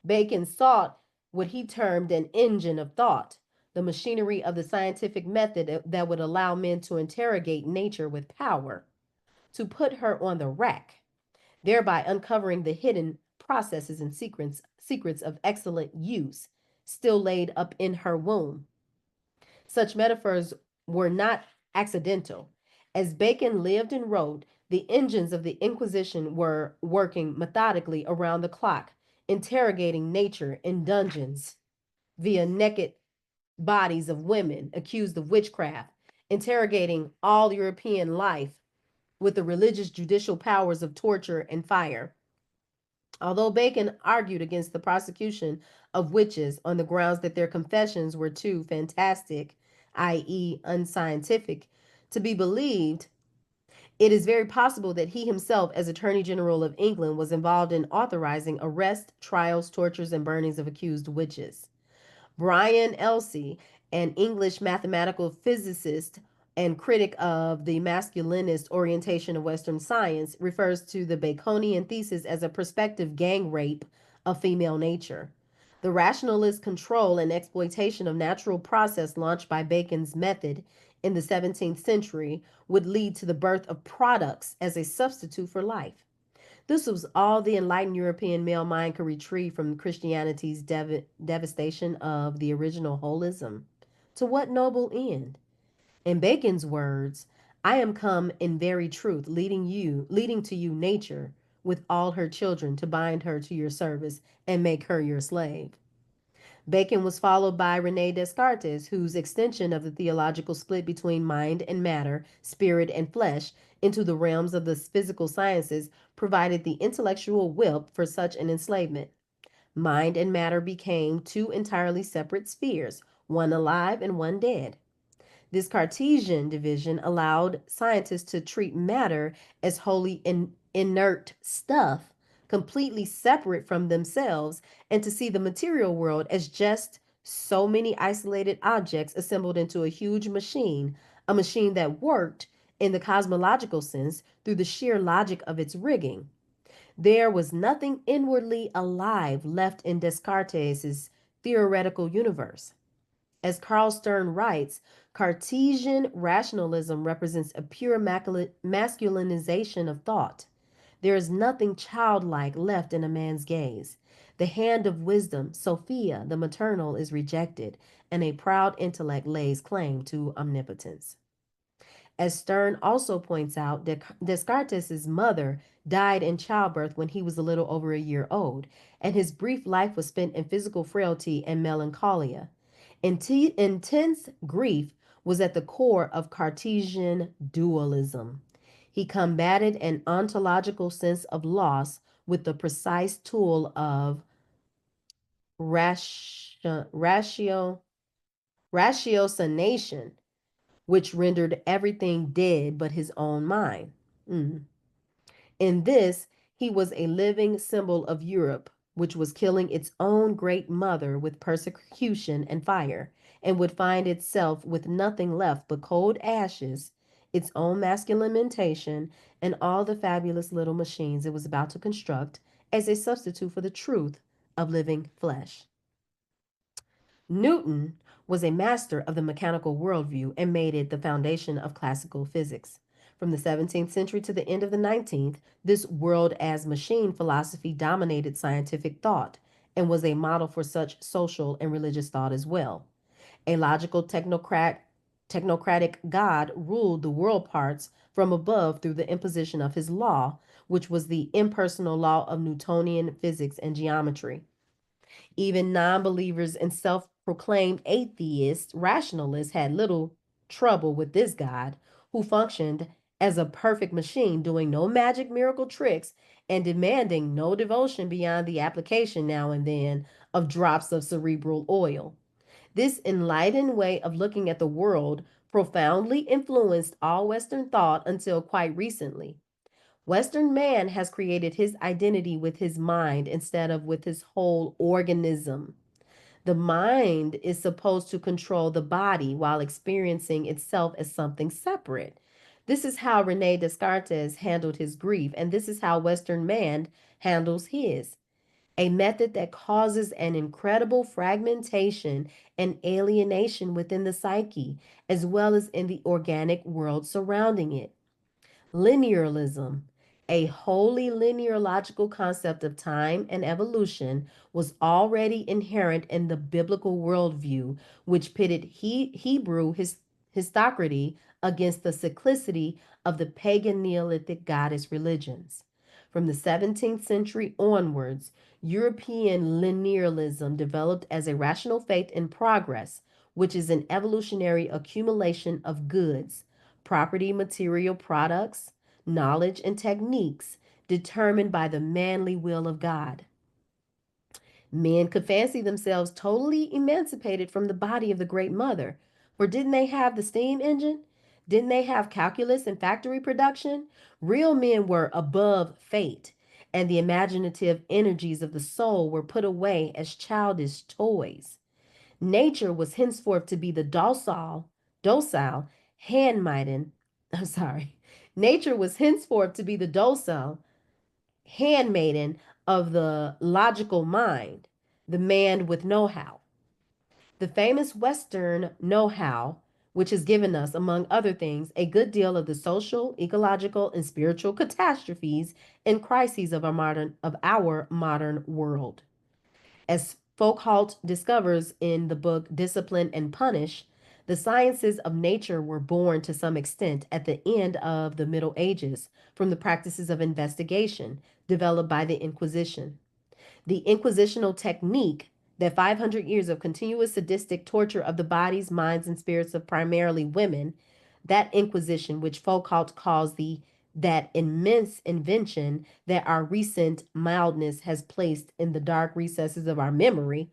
Bacon sought what he termed an engine of thought, the machinery of the scientific method that would allow men to interrogate nature with power, to put her on the rack, thereby uncovering the hidden processes and secrets of excellent use still laid up in her womb. Such metaphors were not accidental. As Bacon lived and wrote, the engines of the Inquisition were working methodically around the clock, interrogating nature in dungeons via naked bodies of women accused of witchcraft, interrogating all European life with the religious judicial powers of torture and fire. Although Bacon argued against the prosecution of witches on the grounds that their confessions were too fantastic, i.e., unscientific, to be believed, it is very possible that he himself, as Attorney General of England, was involved in authorizing arrests, trials, tortures, and burnings of accused witches. Brian Elsey, an English mathematical physicist and critic of the masculinist orientation of Western science, refers to the Baconian thesis as a prospective gang rape of female nature. The rationalist control and exploitation of natural process launched by Bacon's method in the 17th century would lead to the birth of products as a substitute for life. This was all the enlightened European male mind could retrieve from Christianity's devastation of the original holism. To what noble end? In Bacon's words, I am come in very truth, leading to you nature with all her children to bind her to your service and make her your slave. Bacon was followed by Rene Descartes, whose extension of the theological split between mind and matter, spirit and flesh, into the realms of the physical sciences provided the intellectual whip for such an enslavement. Mind and matter became two entirely separate spheres, one alive and one dead. This Cartesian division allowed scientists to treat matter as wholly inert stuff, completely separate from themselves, and to see the material world as just so many isolated objects assembled into a huge machine, a machine that worked, in the cosmological sense, through the sheer logic of its rigging. There was nothing inwardly alive left in Descartes' theoretical universe. As Carl Stern writes, Cartesian rationalism represents a pure masculinization of thought. There is nothing childlike left in a man's gaze. The hand of wisdom, Sophia, the maternal, is rejected, and a proud intellect lays claim to omnipotence. As Stern also points out, Descartes' mother died in childbirth when he was a little over a year old, and his brief life was spent in physical frailty and melancholia. Intense grief was at the core of Cartesian dualism. He combated an ontological sense of loss with the precise tool of ratio, ratiocination, which rendered everything dead but his own mind. Mm. In this, he was a living symbol of Europe, which was killing its own great mother with persecution and fire, and would find itself with nothing left but cold ashes, its own masculine mentation, and all the fabulous little machines it was about to construct as a substitute for the truth of living flesh. Newton was a master of the mechanical worldview and made it the foundation of classical physics. From the 17th century to the end of the 19th, this world as machine philosophy dominated scientific thought and was a model for such social and religious thought as well. A logical technocratic God ruled the world parts from above through the imposition of his law, which was the impersonal law of Newtonian physics and geometry. Even non believers and self proclaimed atheists, rationalists had little trouble with this God who functioned as a perfect machine, doing no magic miracle tricks and demanding no devotion beyond the application now and then of drops of cerebral oil. This enlightened way of looking at the world profoundly influenced all Western thought until quite recently. Western man has created his identity with his mind instead of with his whole organism. The mind is supposed to control the body while experiencing itself as something separate. This is how Rene Descartes handled his grief, and this is how Western man handles his. A method that causes an incredible fragmentation and alienation within the psyche, as well as in the organic world surrounding it. Linearism, a wholly linear logical concept of time and evolution, was already inherent in the biblical worldview, which pitted Hebrew histocracy against the cyclicity of the pagan Neolithic goddess religions. From the 17th century onwards, European linealism developed as a rational faith in progress, which is an evolutionary accumulation of goods, property, material products, knowledge, and techniques determined by the manly will of God. Men could fancy themselves totally emancipated from the body of the Great Mother. For didn't they have the steam engine? Didn't they have calculus and factory production? Real men were above fate, and the imaginative energies of the soul were put away as childish toys. Nature was henceforth to be the docile handmaiden. I'm sorry. Nature was henceforth to be the docile handmaiden of the logical mind, the man with know how. The famous Western know how, which has given us, among other things, a good deal of the social, ecological, and spiritual catastrophes and crises of our modern world. As Foucault discovers in the book Discipline and Punish, the sciences of nature were born to some extent at the end of the Middle Ages from the practices of investigation developed by the Inquisition. The inquisitional technique, that 500 years of continuous sadistic torture of the bodies, minds, and spirits of primarily women, that inquisition which Foucault calls that immense invention that our recent mildness has placed in the dark recesses of our memory,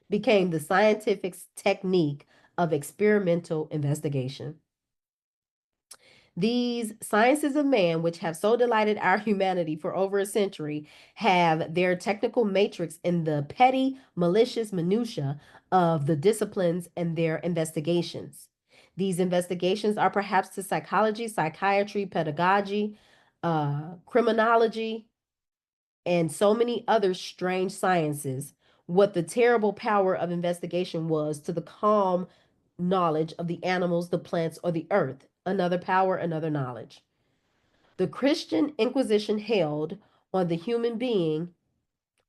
became the scientific technique of experimental investigation. These sciences of man, which have so delighted our humanity for over a century, have their technical matrix in the petty, malicious minutiae of the disciplines and their investigations. These investigations are perhaps to psychology, psychiatry, pedagogy, criminology, and so many other strange sciences what the terrible power of investigation was to the calm knowledge of the animals, the plants, or the earth. Another power, another knowledge. The Christian Inquisition held on the human being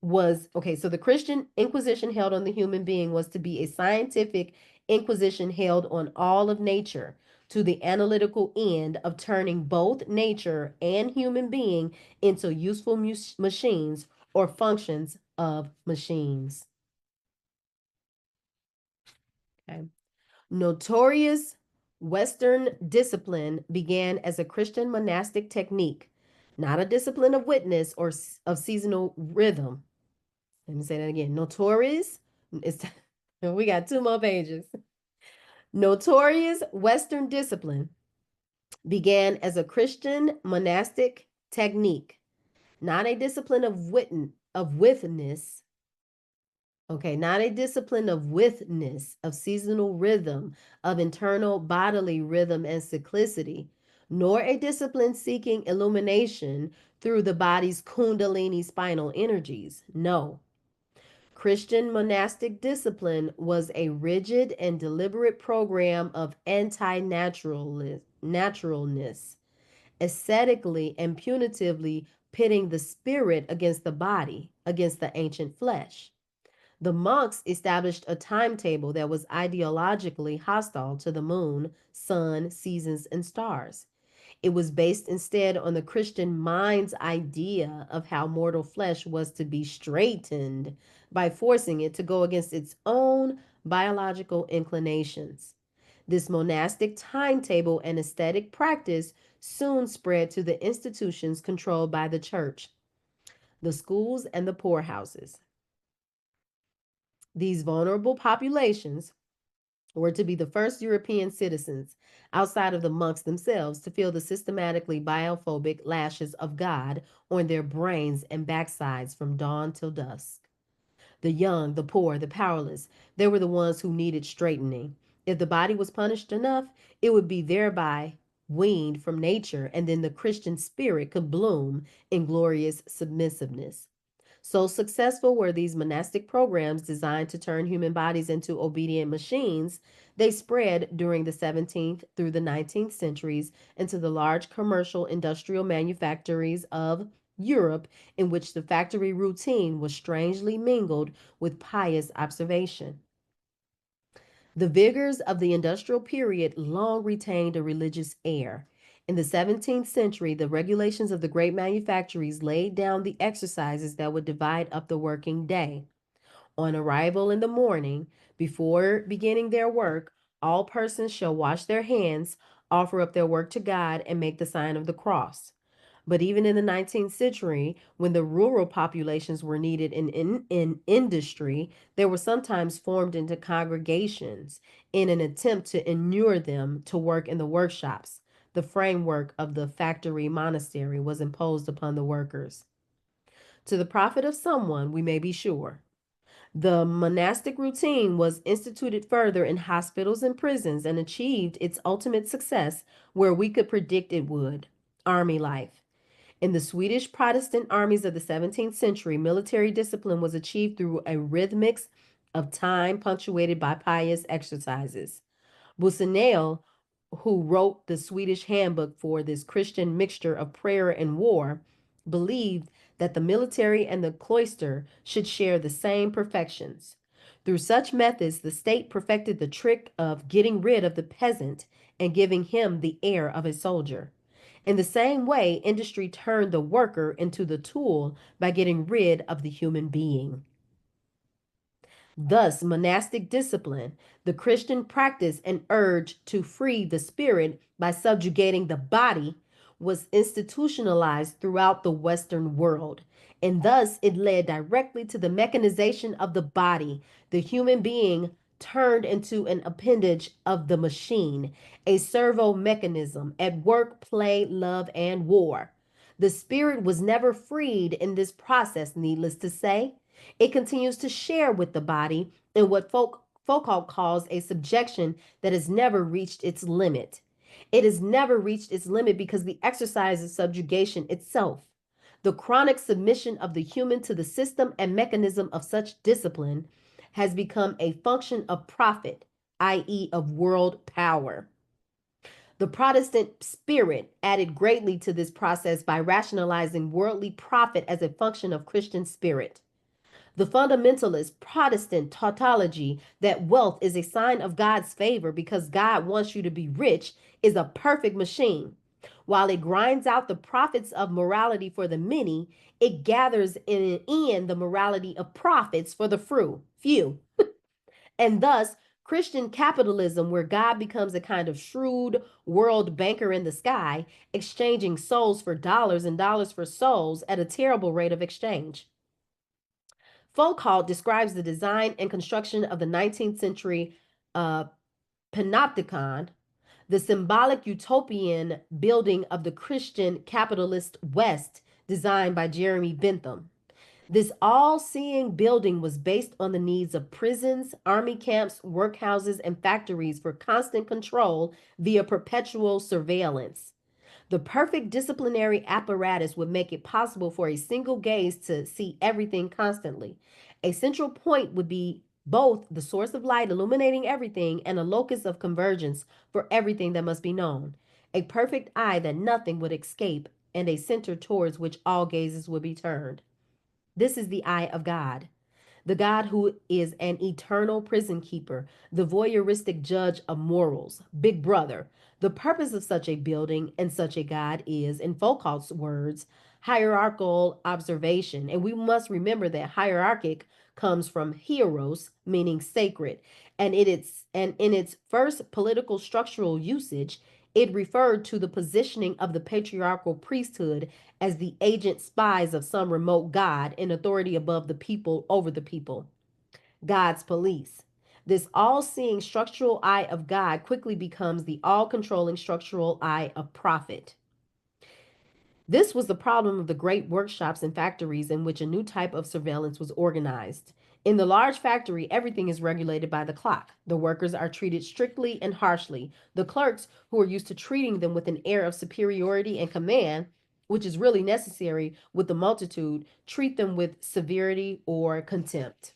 was okay. So the Christian Inquisition held on the human being was to be a scientific inquisition held on all of nature to the analytical end of turning both nature and human being into useful machines or functions of machines. Okay. Notorious Western discipline began as a Christian monastic technique, not a discipline of witness or of seasonal rhythm. Let me say that again. Notorious, it's, we got two more pages. Notorious Western discipline began as a Christian monastic technique, not a discipline of witness. Okay, not a discipline of witness, of seasonal rhythm, of internal bodily rhythm and cyclicity, nor a discipline seeking illumination through the body's kundalini spinal energies. No. Christian monastic discipline was a rigid and deliberate program of naturalness, ascetically and punitively pitting the spirit against the body, against the ancient flesh. The monks established a timetable that was ideologically hostile to the moon, sun, seasons, and stars. It was based instead on the Christian mind's idea of how mortal flesh was to be straightened by forcing it to go against its own biological inclinations. This monastic timetable and aesthetic practice soon spread to the institutions controlled by the church, the schools, and the poorhouses. These vulnerable populations were to be the first European citizens outside of the monks themselves to feel the systematically biophobic lashes of God on their brains and backsides from dawn till dusk. The young, the poor, the powerless, they were the ones who needed straightening. If the body was punished enough, it would be thereby weaned from nature, and then the Christian spirit could bloom in glorious submissiveness. So successful were these monastic programs designed to turn human bodies into obedient machines, they spread during the 17th through the 19th centuries into the large commercial industrial manufactories of Europe, in which the factory routine was strangely mingled with pious observation. The vigors of the industrial period long retained a religious air. In the 17th century, the regulations of the great manufactories laid down the exercises that would divide up the working day. On arrival in the morning, before beginning their work, all persons shall wash their hands, offer up their work to God, and make the sign of the cross. But even in the 19th century, when the rural populations were needed in industry, they were sometimes formed into congregations in an attempt to inure them to work in the workshops. The framework of the factory monastery was imposed upon the workers. To the profit of someone, we may be sure. The monastic routine was instituted further in hospitals and prisons and achieved its ultimate success where we could predict it would: army life. In the Swedish Protestant armies of the 17th century, military discipline was achieved through a rhythmics of time punctuated by pious exercises. Busenel, who wrote the Swedish handbook for this Christian mixture of prayer and war, believed that the military and the cloister should share the same perfections. Through such methods, the state perfected the trick of getting rid of the peasant and giving him the air of a soldier. In the same way, industry turned the worker into the tool by getting rid of the human being. Thus, monastic discipline, the Christian practice and urge to free the spirit by subjugating the body, was institutionalized throughout the Western world. And thus, it led directly to the mechanization of the body, the human being turned into an appendage of the machine, a servo mechanism at work, play, love, and war. The spirit was never freed in this process, needless to say. It continues to share with the body in what Foucault calls a subjection that has never reached its limit. It has never reached its limit because the exercise is subjugation itself. The chronic submission of the human to the system and mechanism of such discipline has become a function of profit, i.e., of world power. The Protestant spirit added greatly to this process by rationalizing worldly profit as a function of Christian spirit. The fundamentalist Protestant tautology that wealth is a sign of God's favor because God wants you to be rich is a perfect machine. While it grinds out the profits of morality for the many, it gathers in the morality of profits for the few. And thus, Christian capitalism, where God becomes a kind of shrewd world banker in the sky, exchanging souls for dollars and dollars for souls at a terrible rate of exchange. Foucault describes the design and construction of the 19th century uh, panopticon, the symbolic utopian building of the Christian capitalist West, designed by Jeremy Bentham. This all seeing building was based on the needs of prisons, army camps, workhouses, and factories for constant control via perpetual surveillance. The perfect disciplinary apparatus would make it possible for a single gaze to see everything constantly. A central point would be both the source of light illuminating everything and a locus of convergence for everything that must be known. A perfect eye that nothing would escape, and a center towards which all gazes would be turned. This is the eye of God. The God who is an eternal prison keeper, the voyeuristic judge of morals, Big Brother. The purpose of such a building and such a God is, in Foucault's words, hierarchical observation. And we must remember that hierarchic comes from hieros, meaning sacred. And in its first political structural usage, it referred to the positioning of the patriarchal priesthood as the agent spies of some remote god in authority above the people over the people. God's police. This all seeing structural eye of God quickly becomes the all controlling structural eye of prophet. This was the problem of the great workshops and factories in which a new type of surveillance was organized. In the large factory, everything is regulated by the clock. The workers are treated strictly and harshly. The clerks, who are used to treating them with an air of superiority and command, which is really necessary with the multitude, treat them with severity or contempt.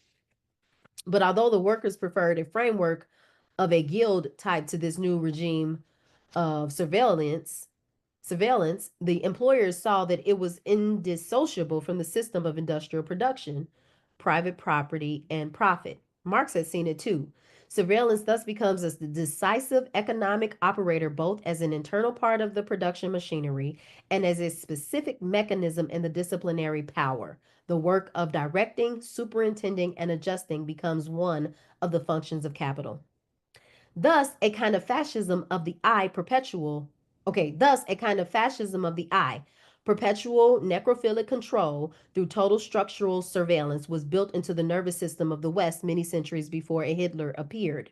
But although the workers preferred a framework of a guild tied to this new regime of surveillance, the employers saw that it was indissociable from the system of industrial production, private property, and profit. Marx had seen it too. Surveillance thus becomes a decisive economic operator both as an internal part of the production machinery and as a specific mechanism in the disciplinary power. The work of directing, superintending, and adjusting becomes one of the functions of capital. Thus, a kind of fascism of the eye perpetual. Okay, thus, a kind of fascism of the eye. Perpetual necrophilic control through total structural surveillance was built into the nervous system of the West many centuries before a Hitler appeared.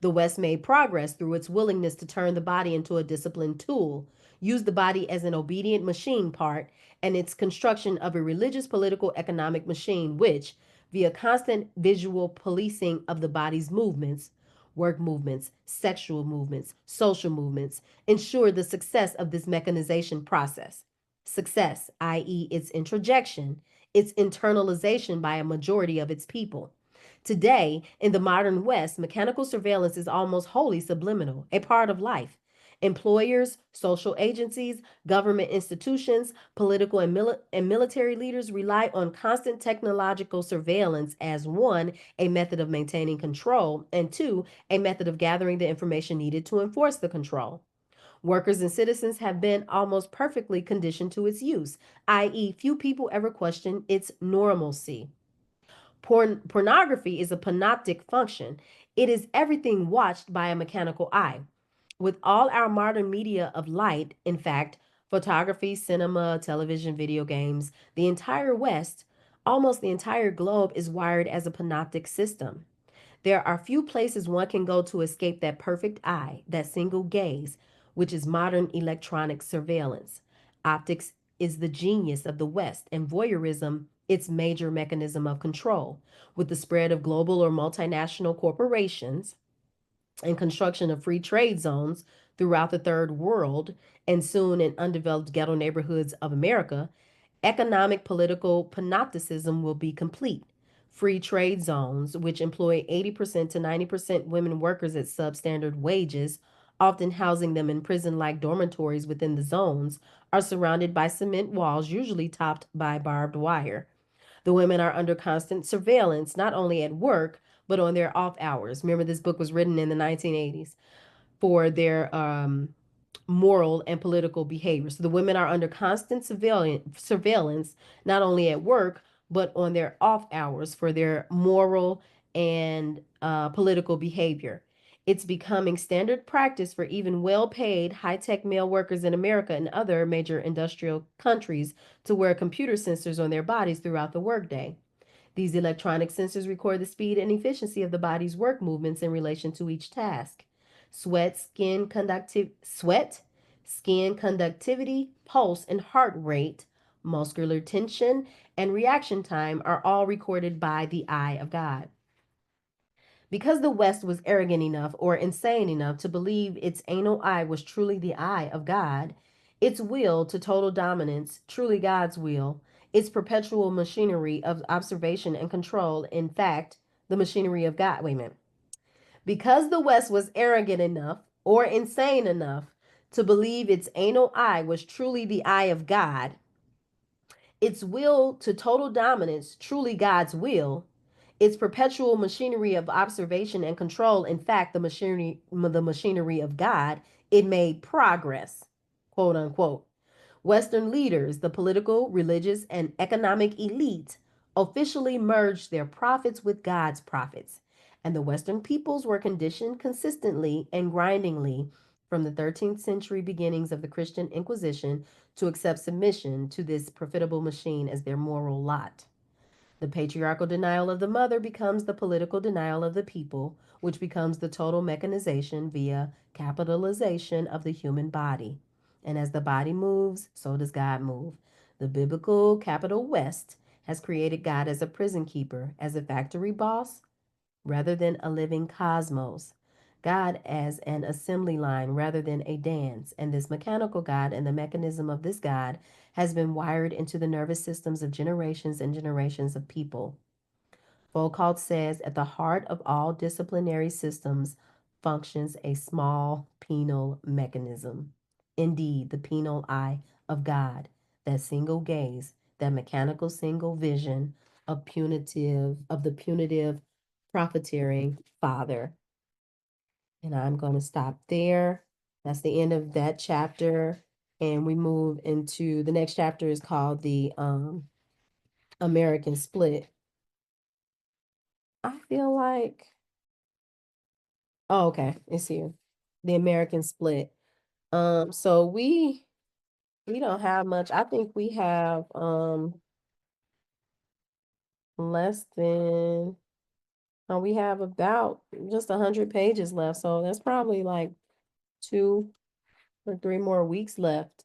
The West made progress through its willingness to turn the body into a disciplined tool, use the body as an obedient machine part, and its construction of a religious, political, economic machine, which, via constant visual policing of the body's movements, work movements, sexual movements, social movements, ensure the success of this mechanization process. Success, i.e., its introjection, its internalization by a majority of its people. Today, in the modern West, mechanical surveillance is almost wholly subliminal, a part of life. Employers, social agencies, government institutions, political and military leaders rely on constant technological surveillance as one, a method of maintaining control, and two, a method of gathering the information needed to enforce the control. Workers and citizens have been almost perfectly conditioned to its use, i.e., few people ever question its normalcy. Pornography is a panoptic function. It is everything watched by a mechanical eye. With all our modern media of light, in fact, photography, cinema, television, video games, the entire West, almost the entire globe, is wired as a panoptic system. There are few places one can go to escape that perfect eye, that single gaze, which is modern electronic surveillance. Optics is the genius of the West, and voyeurism its major mechanism of control. With the spread of global or multinational corporations and construction of free trade zones throughout the third world and soon in undeveloped ghetto neighborhoods of America, economic political panopticism will be complete. Free trade zones, which employ 80% to 90% women workers at substandard wages, often housing them in prison like dormitories within the zones, are surrounded by cement walls, usually topped by barbed wire. The women are under constant surveillance, not only at work, but on their off hours. Remember, this book was written in the 1980s for their moral and political behavior. So the women are under constant surveillance, not only at work, but on their off hours for their moral and political behavior. It's becoming standard practice for even well paid, high tech male workers in America and other major industrial countries to wear computer sensors on their bodies throughout the workday. These electronic sensors record the speed and efficiency of the body's work movements in relation to each task. Sweat, skin conductivity, pulse and heart rate, muscular tension, and reaction time are all recorded by the eye of God. Because the West was arrogant enough or insane enough to believe its anal eye was truly the eye of God, its will to total dominance, truly God's will, its perpetual machinery of observation and control, in fact, the machinery of God. Wait a minute. Because the West was arrogant enough or insane enough to believe its anal eye was truly the eye of God, its will to total dominance, truly God's will, its perpetual machinery of observation and control, in fact, the machinery of God, it made progress, quote unquote. Western leaders, the political, religious, and economic elite, officially merged their prophets with God's prophets, and the Western peoples were conditioned consistently and grindingly from the 13th century beginnings of the Christian Inquisition to accept submission to this profitable machine as their moral lot. The patriarchal denial of the mother becomes the political denial of the people, which becomes the total mechanization via capitalization of the human body. And as the body moves, so does God move. The biblical capital West has created God as a prison keeper, as a factory boss, rather than a living cosmos. God as an assembly line rather than a dance. And this mechanical God and the mechanism of this God has been wired into the nervous systems of generations and generations of people. Foucault says at the heart of all disciplinary systems functions a small penal mechanism. Indeed, the penal eye of God, that single gaze, that mechanical single vision of the punitive profiteering father. And I'm going to stop there. That's the end of that chapter. And we move into the next chapter is called the American Split. I feel like, oh, okay, it's here. The American Split. So we don't have much. I think we have less than we have about just 100 pages left. So that's probably like 2 or 3 more weeks left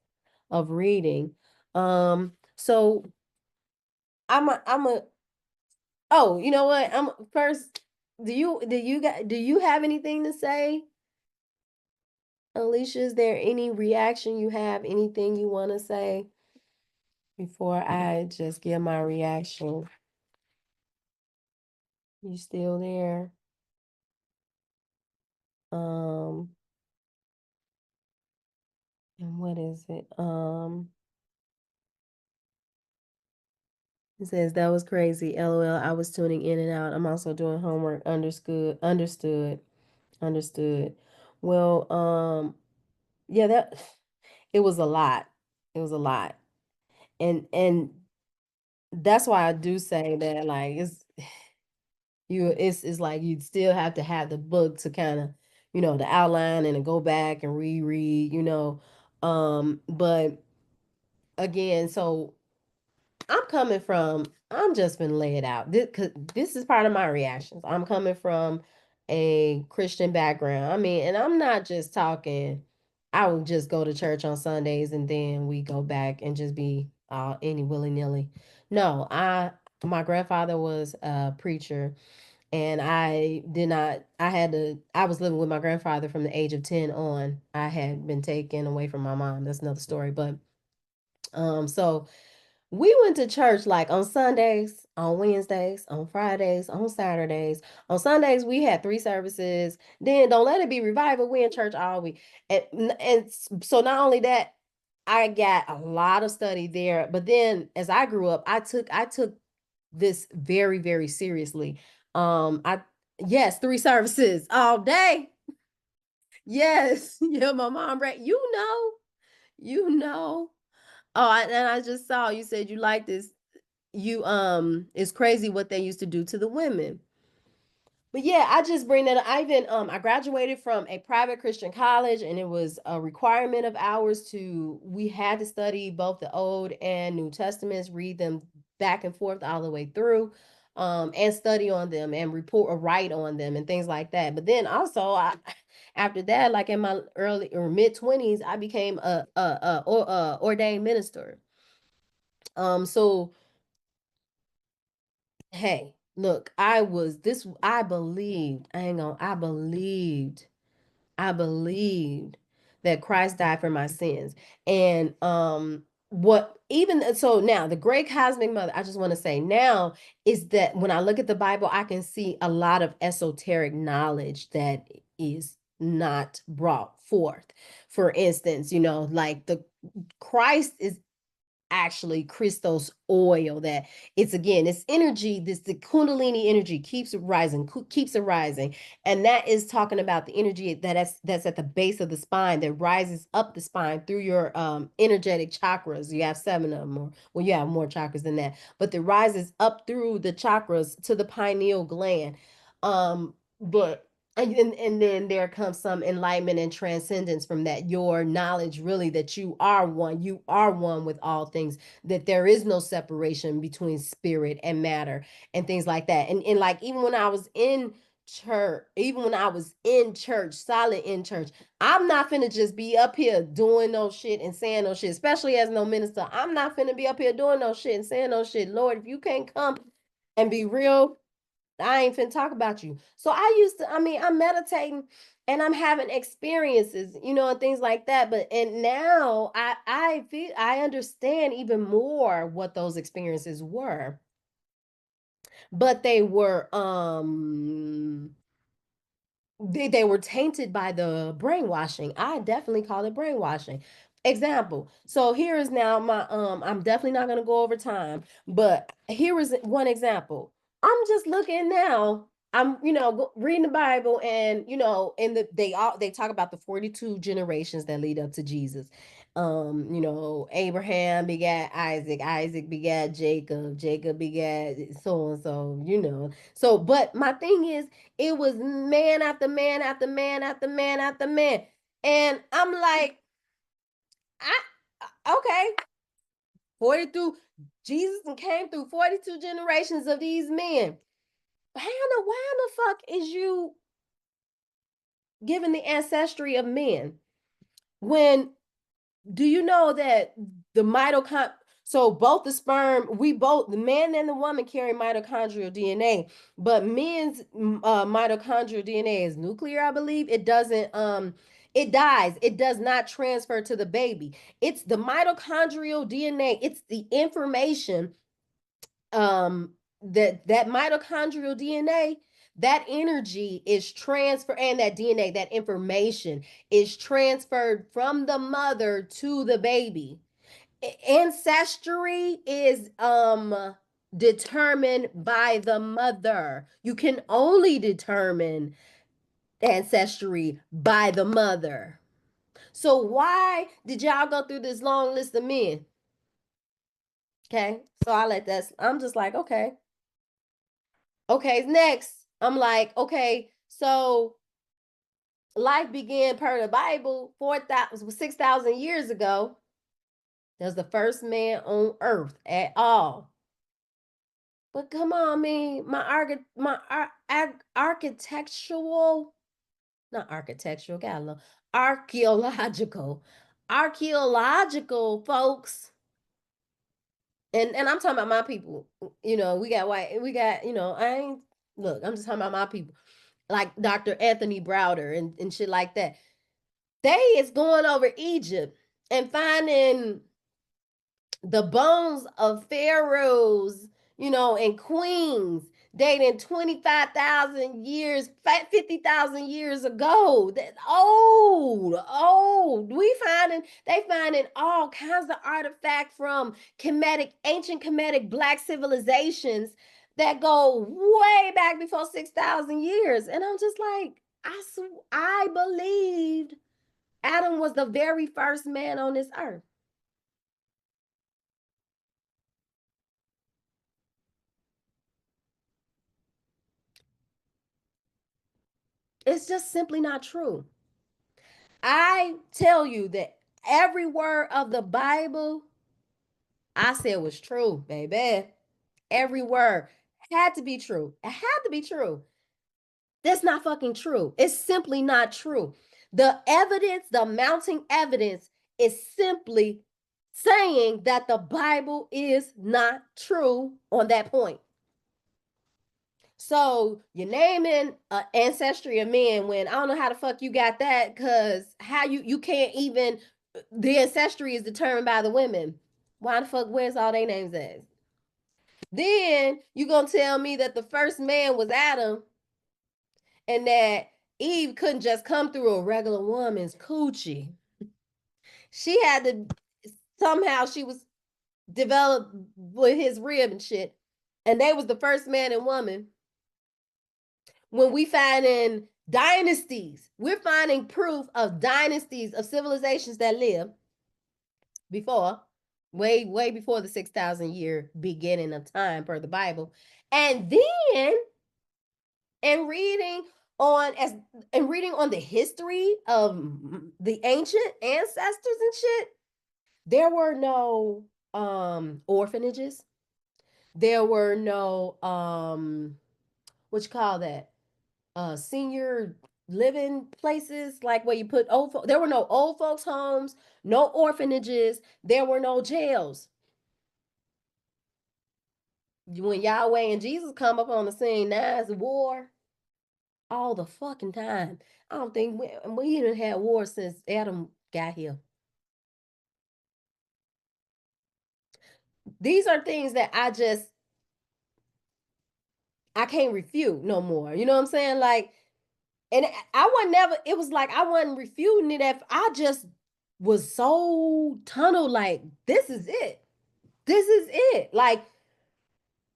of reading. So I'm a oh, you know what? I'm first. Do you have anything to say, Alicia? Is there any reaction you have? Anything you want to say before I just give my reaction? You still there? Um, and what is it? It says that was crazy. LOL. I was tuning in and out. I'm also doing homework. Understood. Understood. Understood. Well, yeah, that it was a lot. It was a lot. And that's why I do say that like it's like you'd still have to have the book to kind of, the outline and then go back and reread. But again, so I'm just been laid out. This is part of my reactions. I'm coming from a Christian background. I mean, and I'm not just talking, I would just go to church on Sundays and then we go back and just be any willy-nilly. No, my grandfather was a preacher and I was living with my grandfather from the age of 10 on. I had been taken away from my mom. That's another story. But so we went to church like on Sundays, on Wednesdays, on Fridays, on Saturdays. On Sundays, we had 3 services. Then don't let it be revival. We in church all week. And so not only that, I got a lot of study there. But then as I grew up, I took this very, very seriously. I yes, 3 services all day. Yes. Yeah, my mom, right? You know. Oh, and I just saw you said you like this. It's crazy what they used to do to the women. But yeah, I just bring that up. I graduated from a private Christian college and it was a requirement of ours we had to study both the Old and New Testaments, read them back and forth all the way through, and study on them and report or write on them and things like that. But then also after that, like in my early or mid 20s, I became a ordained minister. So hey, look, I believed that Christ died for my sins. And what even so now the great cosmic mother, I just want to say now is that when I look at the Bible, I can see a lot of esoteric knowledge that is not brought forth. For instance, like the Christ is actually Christos oil. That it's, again, it's energy, this the kundalini energy keeps rising, keeps arising. And that is talking about the energy that's at the base of the spine, that rises up the spine through your energetic chakras. You have seven of them, or well, you have more chakras than that, but that rises up through the chakras to the pineal gland. But and then there comes some enlightenment and transcendence from that. Your knowledge, really, that you are one with all things, that there is no separation between spirit and matter and things like that. And like, even when I was in church, solid in church, I'm not finna just be up here doing no shit and saying no shit, especially as no minister. I'm not finna be up here doing no shit and saying no shit. Lord, if you can't come and be real, I ain't finna talk about you. So I mean, I'm meditating and I'm having experiences, and things like that. But and now I understand even more what those experiences were. But they were tainted by the brainwashing. I definitely call it brainwashing. Example. So here is now my I'm definitely not going to go over time, but here is one example. I'm just looking now. I'm, reading the Bible, and they talk about the 42 generations that lead up to Jesus. Abraham begat Isaac, Isaac begat Jacob, Jacob begat so and so, So, but my thing is, it was man after man after man after man after man. And I'm like, okay, 42, Jesus came through 42 generations of these men. Hannah, why in the fuck is you giving the ancestry of men? When Do you know that the mitochondria, so both the man and the woman carry mitochondrial DNA, but men's mitochondrial DNA is nuclear, I believe. It dies. It does not transfer to the baby. It's the mitochondrial DNA. It's the information, that mitochondrial DNA, that energy is transferred, and that DNA, that information is transferred from the mother to the baby. Ancestry is determined by the mother. You can only determine ancestry by the mother. So why did y'all go through this long list of men? Okay, so I'm just like, okay. Okay, next, I'm like, okay, so life began per the Bible 4,000, 6,000 years ago. That was the first man on earth at all. But come on, I mean, architectural, not architectural, got a little archaeological, archaeological folks. And I'm talking about my people. We got white, we got, I ain't, look, I'm just talking about my people, like Dr. Anthony Browder and shit like that. They is going over Egypt and finding the bones of pharaohs, and queens dating 25,000 years, 50,000 years ago. That's old, old. They finding all kinds of artifacts from ancient Kemetic Black civilizations that go way back before 6,000 years. And I'm just like, I believed Adam was the very first man on this earth. It's just simply not true. I tell you that every word of the Bible I said was true, baby. Every word had to be true. It had to be true. That's not fucking true. It's simply not true. The evidence, the mounting evidence, is simply saying that the Bible is not true on that point. So you're naming ancestry of men when I don't know how the fuck you got that, because how you can't even, the ancestry is determined by the women. Why the fuck, where's all their names at? Then you gonna tell me that the first man was Adam, and that Eve couldn't just come through a regular woman's coochie. She had to, somehow she was developed with his rib and shit. And they was the first man and woman. When we find in dynasties, we're finding proof of dynasties of civilizations that lived before, way before the 6,000 year beginning of time per the Bible. And then and reading as and reading on the history of the ancient ancestors and shit, there were no orphanages. There were no what you call that? Senior living places, like where you put old folks. There were no old folks homes, no orphanages, there were no jails. When Yahweh and Jesus come up on the scene, now it's war all the fucking time. I don't think we done had war since Adam got here. These are things that I can't refute no more. You know what I'm saying? Like, and I wasn't never, it was like I wasn't refuting it. If I just was so tunnel, like, this is it. This is it. Like,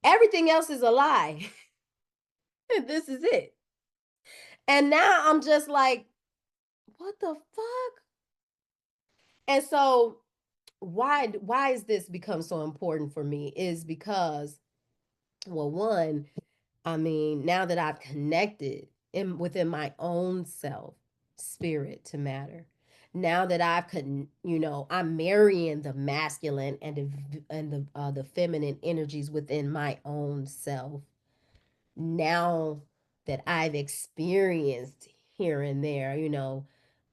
everything else is a lie. This is it. And now I'm just like, what the fuck? And so why is this become so important for me is because, well, one, I mean, now that I've connected within my own self, spirit to matter. Now that I'm marrying the masculine and the feminine energies within my own self. Now that I've experienced here and there,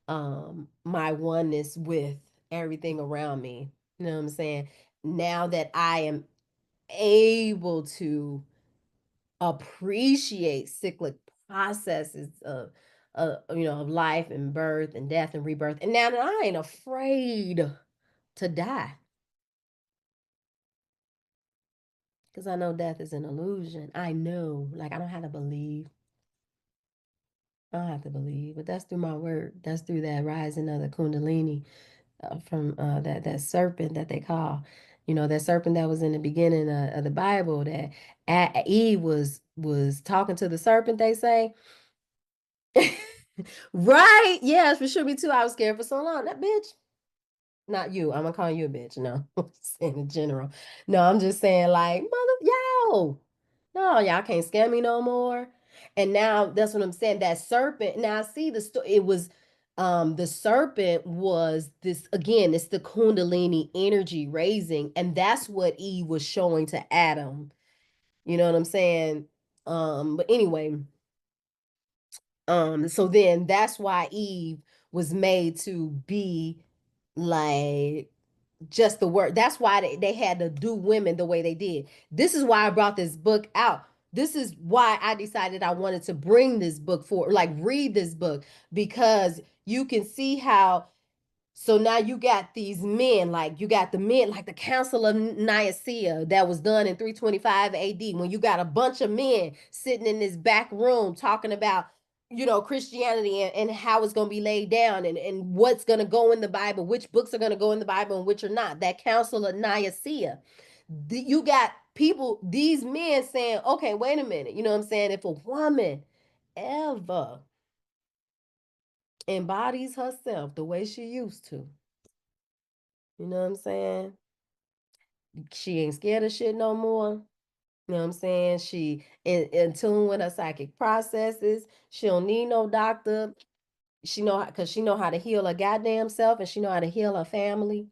my oneness with everything around me. You know what I'm saying? Now that I am able to appreciate cyclic processes of life and birth and death and rebirth. And now that I ain't afraid to die. Because I know death is an illusion. I know. Like, I don't have to believe. I don't have to believe. But that's through my word. That's through that rising of the Kundalini from that serpent that they call. That serpent that was in the beginning of the Bible, that Eve was talking to the serpent, they say. Right? Yes, for sure. Me too. I was scared for so long. That bitch. Not you. I'm gonna call you a bitch. No, I'm saying in general. No, I'm just saying like, yo, no, y'all can't scare me no more. And now that's what I'm saying. That serpent. Now I see the story. It was, the serpent was this again. It's the Kundalini energy raising, and that's what Eve was showing to Adam. You know what I'm saying? But anyway, so then that's why Eve was made to be like just the word. That's why they had to do women the way they did. This is why I brought this book out. This is why I decided I wanted to bring this book for, like, read this book, because you can see how. So now you got these men, like you got the men, like the Council of Nicaea that was done in 325 AD, when you got a bunch of men sitting in this back room talking about, Christianity and how it's going to be laid down, and what's going to go in the Bible, which books are going to go in the Bible and which are not. That Council of Nicaea. You got people, these men saying, okay, wait a minute. You know what I'm saying? If a woman ever embodies herself the way she used to, you know what I'm saying? She ain't scared of shit no more. You know what I'm saying? She in tune with her psychic processes. She don't need no doctor. Because she know how to heal her goddamn self, and she know how to heal her family.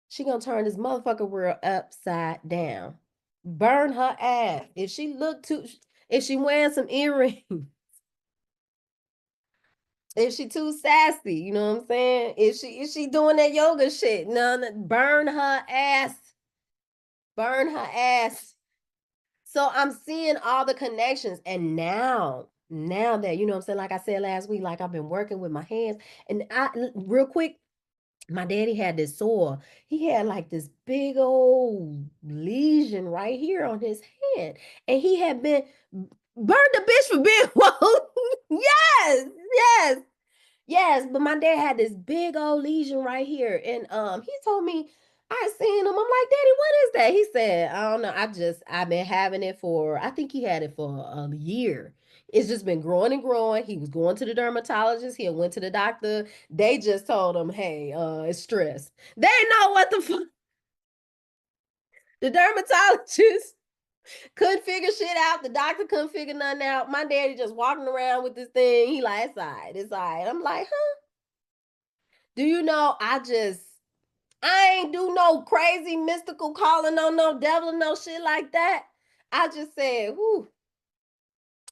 She gonna turn this motherfucker world upside down. Burn her ass. If she wearing some earrings, if she too sassy, you know what I'm saying? If she doing that yoga shit, burn her ass. Burn her ass. So I'm seeing all the connections. And now that, you know what I'm saying, like I said last week, like I've been working with my hands. And real quick, my daddy had this sore. He had like this big old lesion right here on his hand. And he had been burned the bitch for being woke. Yes, yes. Yes, but my dad had this big old lesion right here. And he told me, I seen him. I'm like, Daddy, what is that? He said, I don't know. I've been having it for, I think he had it for a year. It's just been growing and growing. He was going to the dermatologist. He went to the doctor. They just told him, hey, it's stress. They know what the fuck. The dermatologist couldn't figure shit out. The doctor couldn't figure nothing out. My daddy just walking around with this thing. He like, it's all right. It's all right. I'm like, huh? Do you know, I ain't do no crazy mystical calling on no devil, no shit like that. I just said, whew,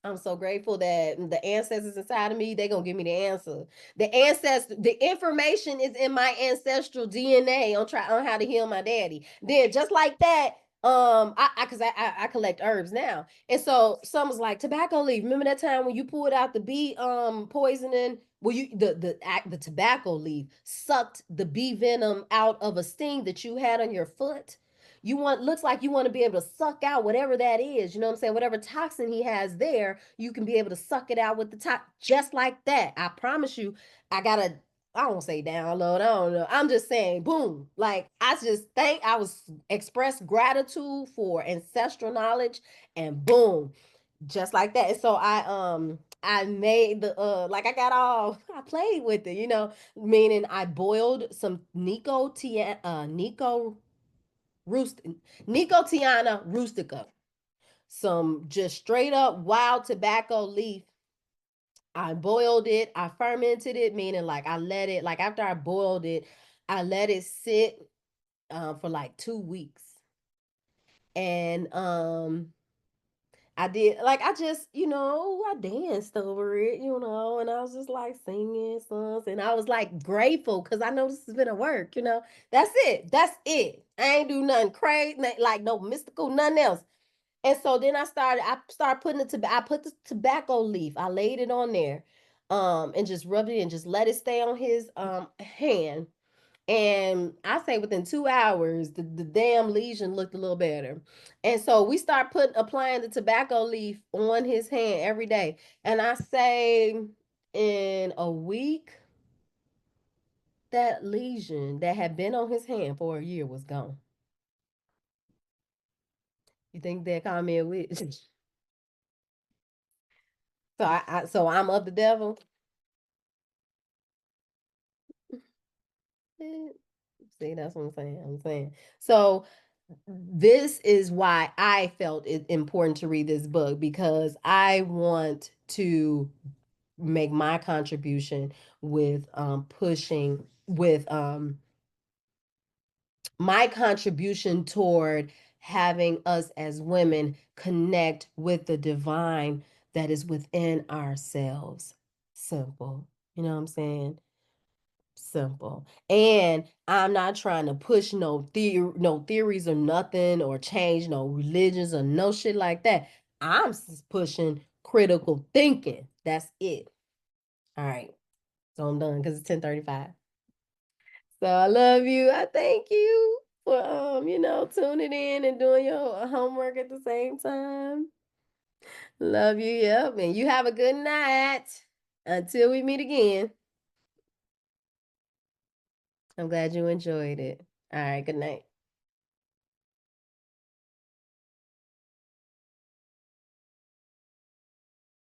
I'm so grateful that the ancestors inside of me, they're gonna give me the answer. The information is in my ancestral DNA on how to heal my daddy. Then just like that, I collect herbs now. And so someone's like tobacco leaf. Remember that time when you pulled out the bee poisoning? Well, the tobacco leaf sucked the bee venom out of a sting that you had on your foot. Looks like you want to be able to suck out whatever that is, you know what I'm saying? Whatever toxin he has there, you can be able to suck it out with the top, just like that. I promise you. I don't say download, I don't know, I'm just saying boom. Like I was expressed gratitude for ancestral knowledge, and boom, just like that. And so I made the like I got all I played with it, meaning I boiled some Roost Nicotiana rustica, some just straight up wild tobacco leaf. I boiled it, I fermented it, meaning like I let it, like after I boiled it, I let it sit for like 2 weeks. And I did like I just, I danced over it, and I was just like singing songs, and I was like grateful because I know this has been a work, That's it. That's it. I ain't do nothing crazy, like no mystical, nothing else. And so then I started putting I put the tobacco leaf, I laid it on there, and just rubbed it and just let it stay on his hand. And I say within 2 hours, the damn lesion looked a little better. And so we start applying the tobacco leaf on his hand every day. And I say in a week, that lesion that had been on his hand for a year was gone. You think they call me a witch? So I'm of the devil. See, that's what I'm saying. So this is why I felt it important to read this book, because I want to make my contribution with pushing with my contribution toward having us as women connect with the divine that is within ourselves. Simple. You know what I'm saying? Simple. And I'm not trying to push no theories or nothing, or change no religions or no shit like that. I'm pushing critical thinking. That's it. All right. So I'm done because it's 10:35. So I love you. I thank you for tuning in and doing your homework at the same time. Love you. Yep. And you have a good night. Until we meet again. I'm glad you enjoyed it. All right. Good night.